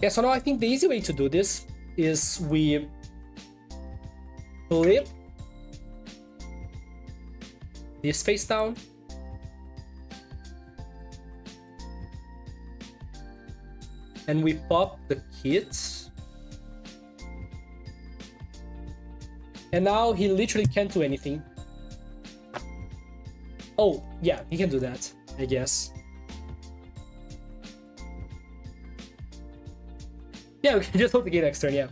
Yeah, so now I think the easy way to do this is we flip this face down. And we pop the kits. And now he literally can't do anything. Oh, yeah, he can do that, I guess. Yeah, we can just hold the gate next turn, yeah.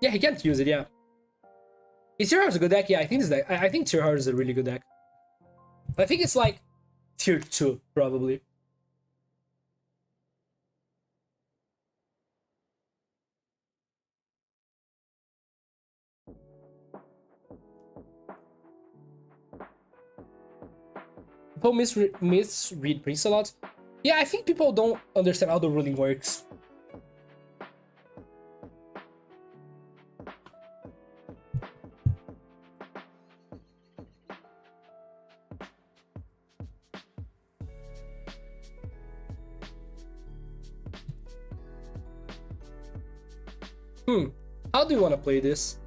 Yeah, he can't use it, yeah. Is Tier Heart a good deck? Yeah, I think this deck. I think Tier Heart is a really good deck. I think it's like Tier 2, probably. People misread Prince a lot. Yeah, I think people don't understand how the ruling works. How do you want to play this?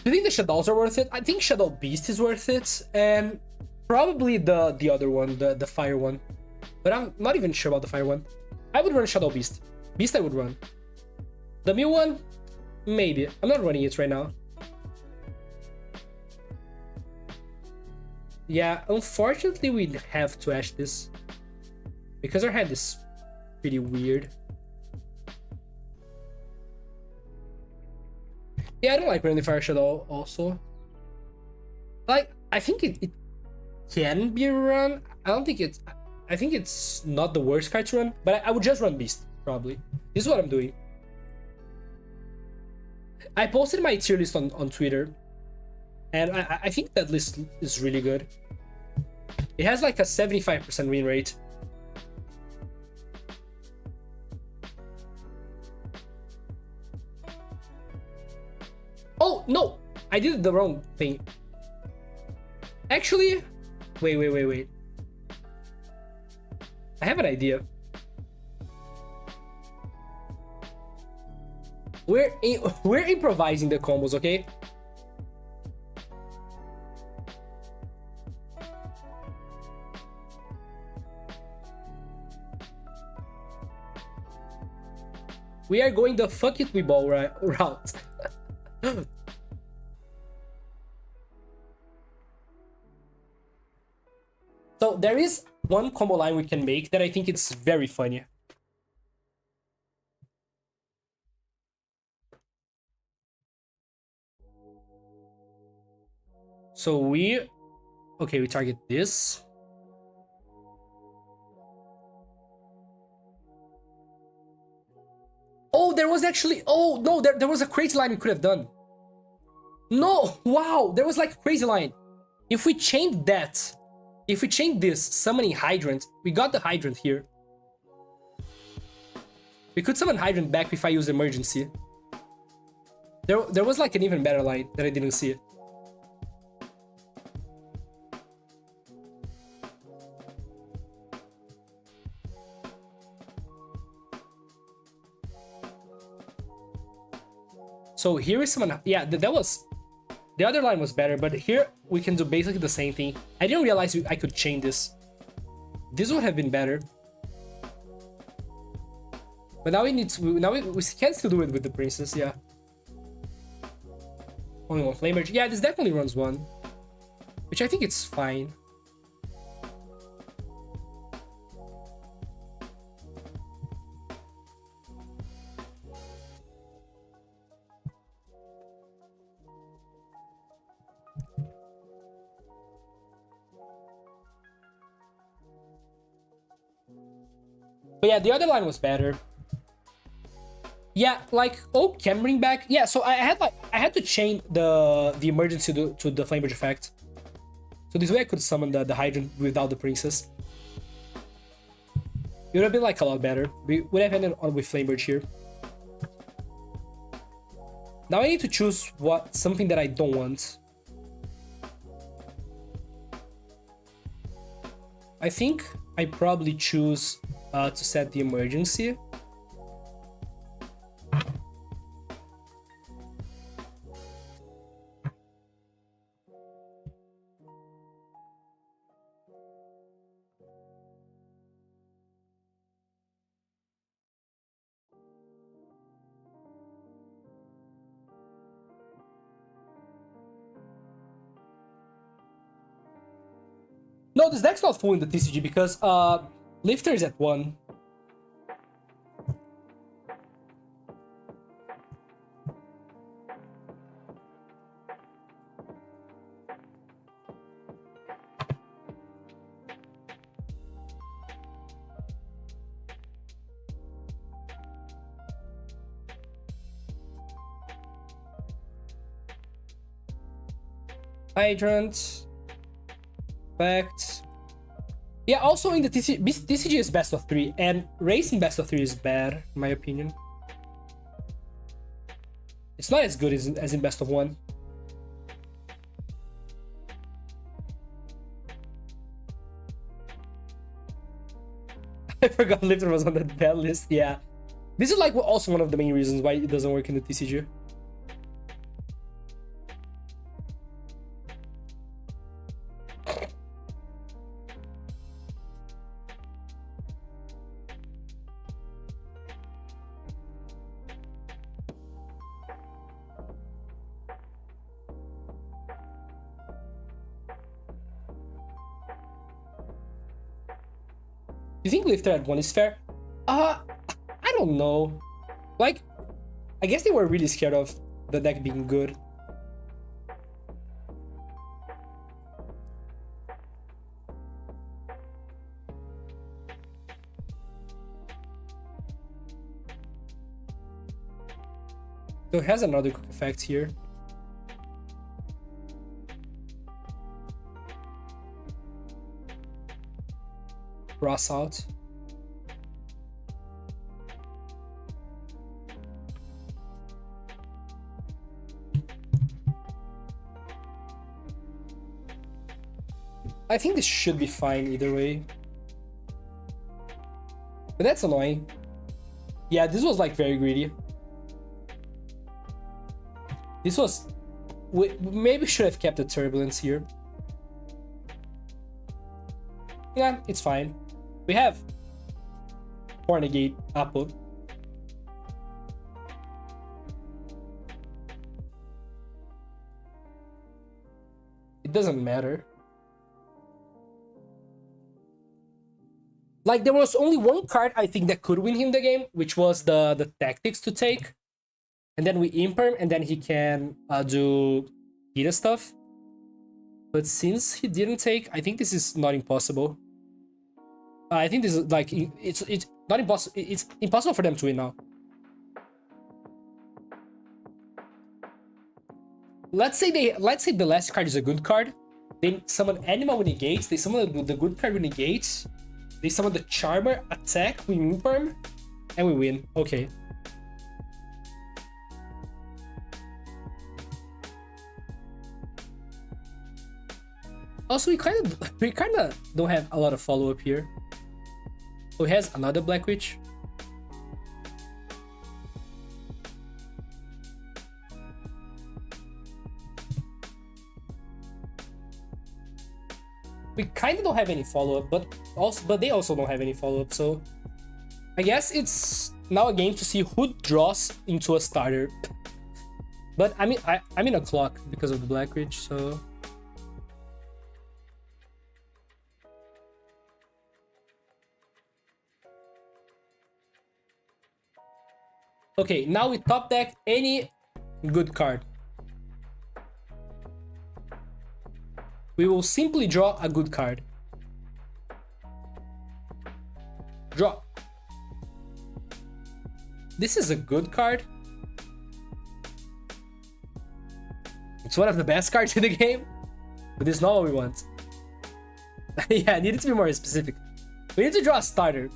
Do you think the Shadows are worth it? I think Shadow Beast is worth it, and probably the other one, the Fire one. But I'm not even sure about the Fire one. I would run Shadow Beast. Beast I would run. The new one? Maybe. I'm not running it right now. Yeah, unfortunately we'd have to ash this. Because our hand is pretty weird. Yeah, I don't like running Fire Shadow also. Like, I think it can be run. I don't think it's... I think it's not the worst card to run, but I would just run Beast, probably. This is what I'm doing. I posted my tier list on Twitter, and I think that list is really good. It has like a 75% win rate. Oh, no! I did the wrong thing. Actually, wait. I have an idea. We're improvising the combos, okay? We are going the fuck it we ball route. So there is one combo line we can make that I think it's very funny. So we target this. Oh, there was actually, oh no, there was a crazy line we could have done. No, wow, there was like a crazy line. If we chained that, if we chained this, summoning Hydrant, we got the Hydrant here. We could summon Hydrant back if I use Emergency. There was like an even better line that I didn't see. So here is someone, yeah, that was, the other line was better, but here we can do basically the same thing. I didn't realize I could chain this. This would have been better. But now we need to, now we can still do it with the Princess, yeah. Only one Flame Merge. Yeah, this definitely runs one. Which I think it's fine. But yeah, the other line was better. Yeah, like Oak can bring back. Yeah, so I had to chain the emergency to the Flame Bridge effect. So this way I could summon the Hydrant without the Princess. It would have been like a lot better. We would have ended on with Flame Bridge here. Now I need to choose something that I don't want. I think I probably choose to set the emergency. No, this deck's not full in the TCG because Lifter is at 1. Hydrant. Fact. Yeah, also in the TCG is best of 3, and racing best of 3 is bad, in my opinion. It's not as good as in best of 1. I forgot Lifter was on that bad list, yeah. This is like also one of the main reasons why it doesn't work in the TCG. You think lifter at 1 is fair? I don't know. Like, I guess they were really scared of the deck being good. So it has another quick effect here. Cross out. I think this should be fine either way. But that's annoying. Yeah, this was like very greedy. This was... We maybe should have kept the turbulence here. Yeah, it's fine. We have Fornegate Apple. It doesn't matter. Like, there was only one card I think that could win him the game, which was the tactics to take. And then we imperm, and then he can do Hita stuff. But since he didn't take, I think this is not impossible. I think this is like it's not impossible. It's impossible for them to win now. Let's say the last card is a good card. They summon Animal with negates. They summon the good card with negates. They summon the Charmer, attack, we imperm, and we win. Okay. Also, we kind of don't have a lot of follow up here. Oh, he has another Black Witch. We kind of don't have any follow up, but they also don't have any follow up. So I guess it's now a game to see who draws into a starter. But I mean, I'm in a clock because of the Black Witch, so. Okay, now we top deck any good card. We will simply draw a good card. Draw. This is a good card. It's one of the best cards in the game, but it's not what we want. Yeah, I needed to be more specific. We need to draw a starter.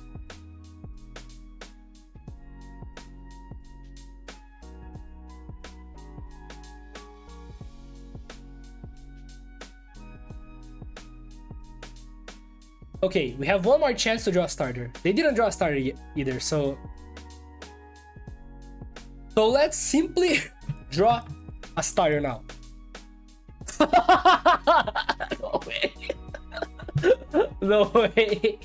Okay, we have one more chance to draw a starter. They didn't draw a starter either, so let's simply draw a starter now. No way. No way.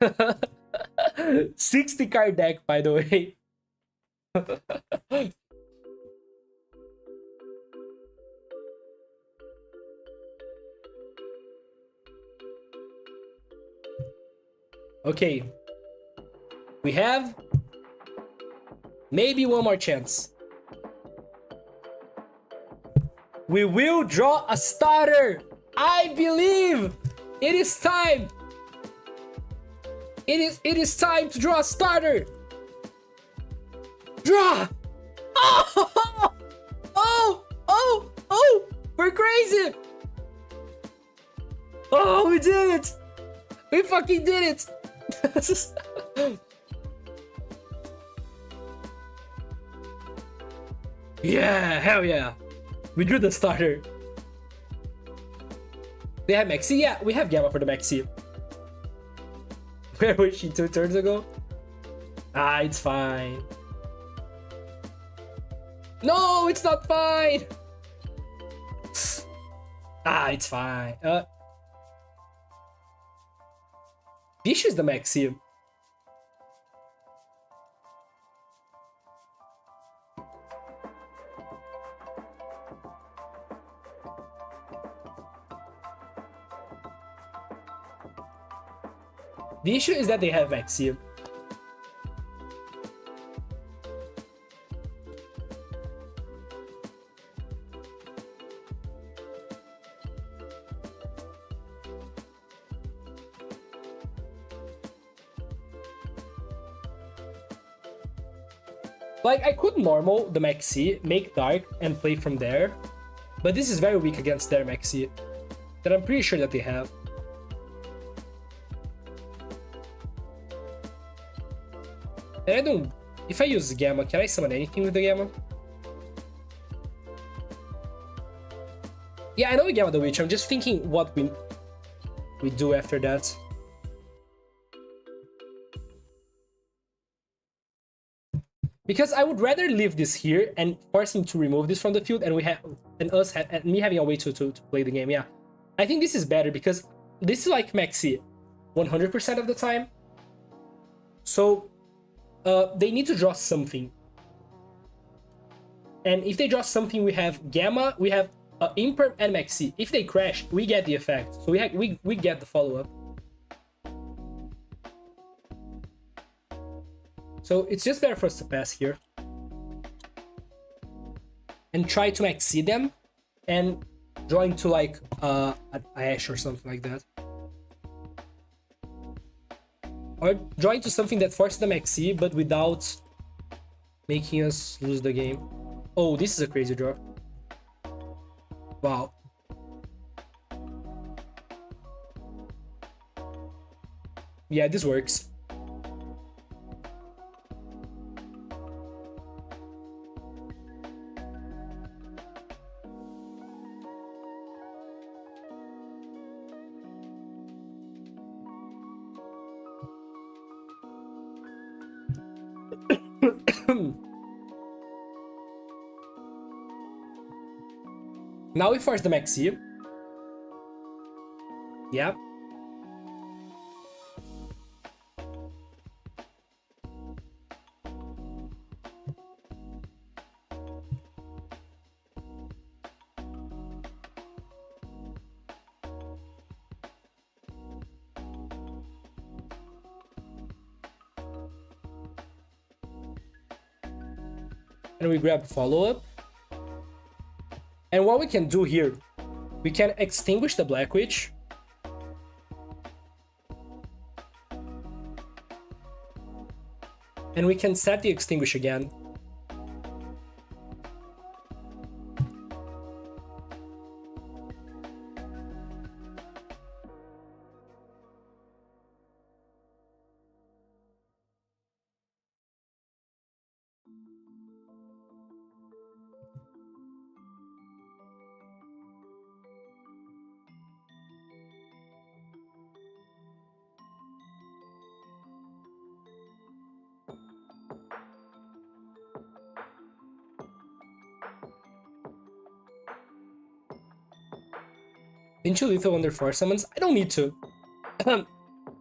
$60 card deck, by the way. Okay, we have maybe one more chance. We will draw a starter. I believe it is time. It is time to draw a starter. Draw! Oh! Oh! Oh! Oh! We're crazy! Oh, we did it! We fucking did it! Yeah, hell yeah! We drew the starter. They have Maxi? Yeah, we have Gamma for the Maxi. Where was she 2 turns ago? Ah, it's fine. No, it's not fine. Ah, it's fine. Bish is the Maxi. The issue is that they have Maxi. Like, I could normal the Maxi, make Dark, and play from there. But this is very weak against their Maxi. That I'm pretty sure that they have. And I don't... If I use Gamma, can I summon anything with the Gamma? Yeah, I know we Gamma the Witch. I'm just thinking what we do after that. Because I would rather leave this here and force him to remove this from the field, and me having a way to play the game. Yeah, I think this is better because this is like Maxi 100% of the time. So they need to draw something, and if they draw something, we have Gamma, we have Imperm and Maxi. If they crash, we get the effect. So we get the follow up. So it's just better for us to pass here. And try to Maxi them. And draw into like an Ash or something like that. Or draw into something that forces the Maxi, but without making us lose the game. Oh, this is a crazy draw. Wow. Yeah, this works. Now we force the Maxi. Yeah. And we grab follow-up. And what we can do here, we can extinguish the Black Witch. And we can set the extinguish again. Into lethal under 4 summons? I don't need to.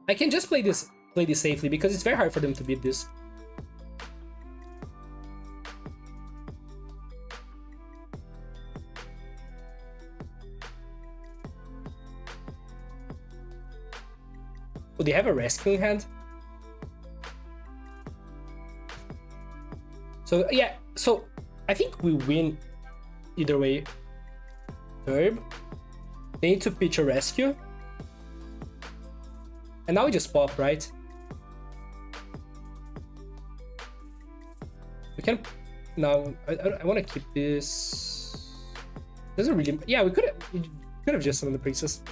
I can just play this safely because it's very hard for them to beat this. Oh, they have a rescuing hand? So yeah, so I think we win either way. Herb. They need to pitch a rescue. And now we just pop, right? We can... Now, I want to keep this... Doesn't really... Yeah, we could have just summoned the princess.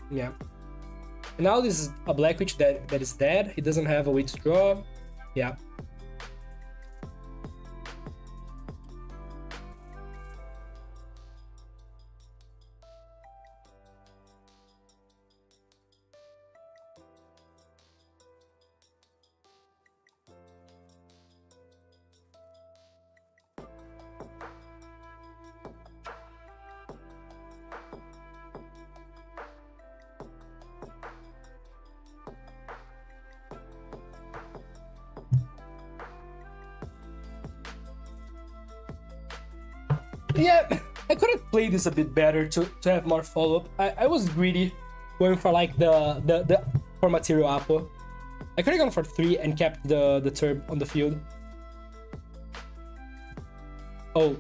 Yeah. And now this is a Black Witch that is dead. He doesn't have a way to draw. Yeah. Yeah, I could have played this a bit better to have more follow-up. I was greedy going for like the for material Apo. I could have gone for 3 and kept the turb on the field. Oh.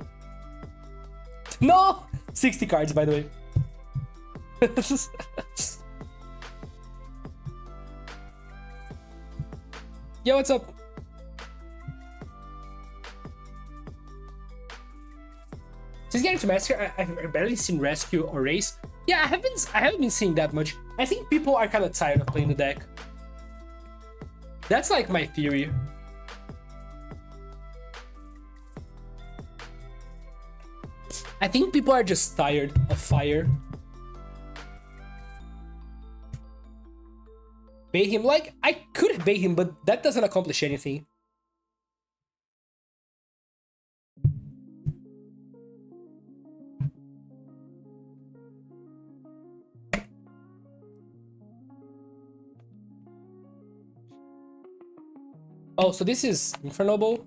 No! 60 cards, by the way. Yo, what's up? Just getting to Massacre, I've barely seen Rescue or Race. Yeah, I haven't been seeing that much. I think people are kind of tired of playing the deck. That's like my theory. I think people are just tired of fire. Bait him, like, I could bait him, but that doesn't accomplish anything. Oh, so this is Infernoble.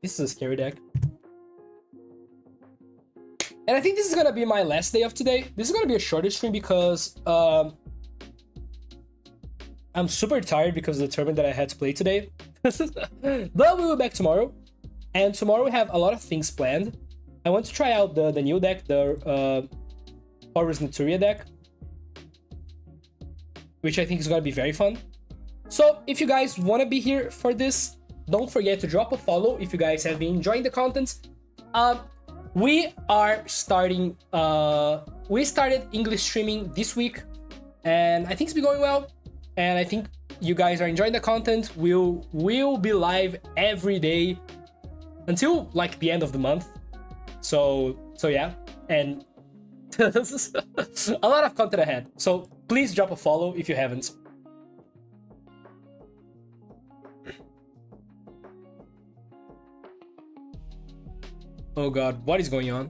This is a scary deck. And I think this is gonna be my last day of today. This is gonna be a shorter stream because I'm super tired because of the tournament that I had to play today. But we'll be back tomorrow. And tomorrow we have a lot of things planned. I want to try out the new deck, the Horus Naturia deck, which I think is gonna be very fun. So if you guys wanna be here for this, don't forget to drop a follow if you guys have been enjoying the content. We are starting, we started English streaming this week, and I think it's been going well, and I think you guys are enjoying the content. We'll be live every day until like the end of the month. So yeah, and a lot of content ahead. So please drop a follow if you haven't. Oh god, what is going on?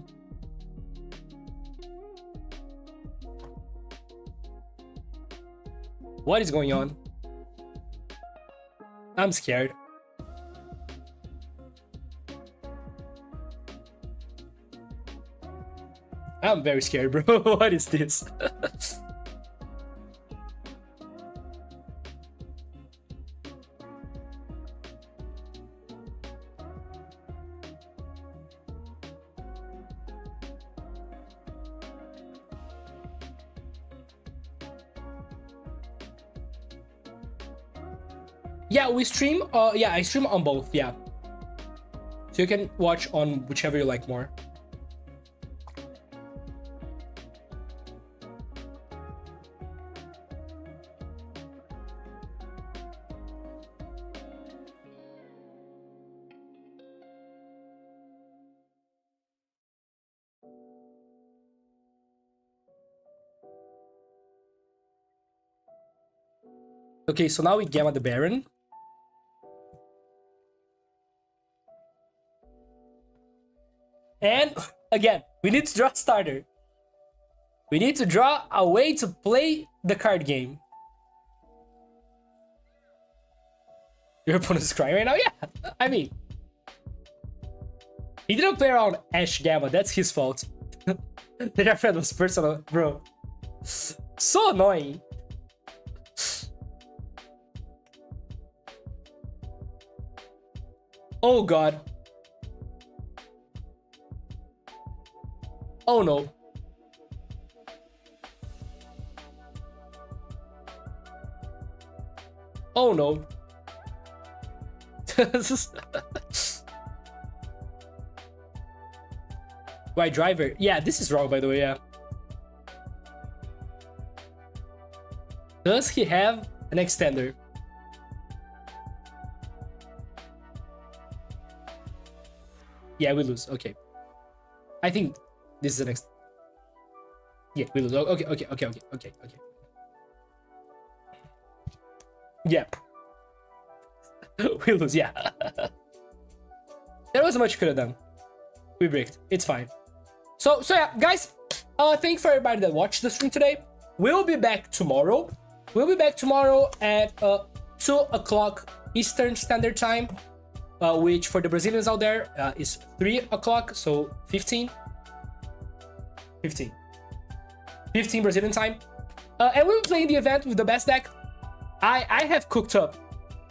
What is going on? I'm scared. I'm very scared, bro. What is this? Yeah, we stream. Yeah, I stream on both. Yeah, so you can watch on whichever you like more. Okay, so now we gamma the Baron. And again, we need to draw a starter. We need to draw a way to play the card game. Your opponent is crying right now? Yeah, I mean, he didn't play around Ash Gamma, that's his fault. The reference was personal, bro. So annoying. Oh god. Oh no. Oh no. Why driver? Yeah, this is wrong by the way, yeah. Does he have an extender? Yeah, we lose. Okay. I think this is the next. Yeah, we lose. Okay. Yeah. We lose, yeah. There wasn't much you could have done. We bricked. It's fine. So yeah, guys. Thank you for everybody that watched the stream today. We'll be back tomorrow. We'll be back tomorrow at 2 o'clock Eastern Standard Time. Which for the Brazilians out there is 3 o'clock, so 15. 15. 15 Brazilian time. And we'll be playing the event with the best deck. I have cooked up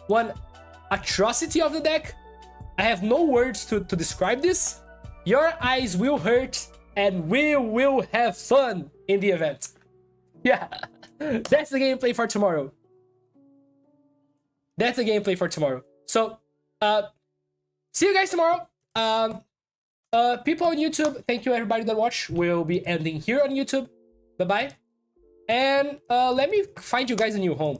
one atrocity of the deck. I have no words to describe this. Your eyes will hurt and we will have fun in the event. Yeah, that's the gameplay for tomorrow. That's the gameplay for tomorrow. So, see you guys tomorrow. People on YouTube, thank you everybody that watched. We'll be ending here on YouTube. Bye-bye. And let me find you guys a new home.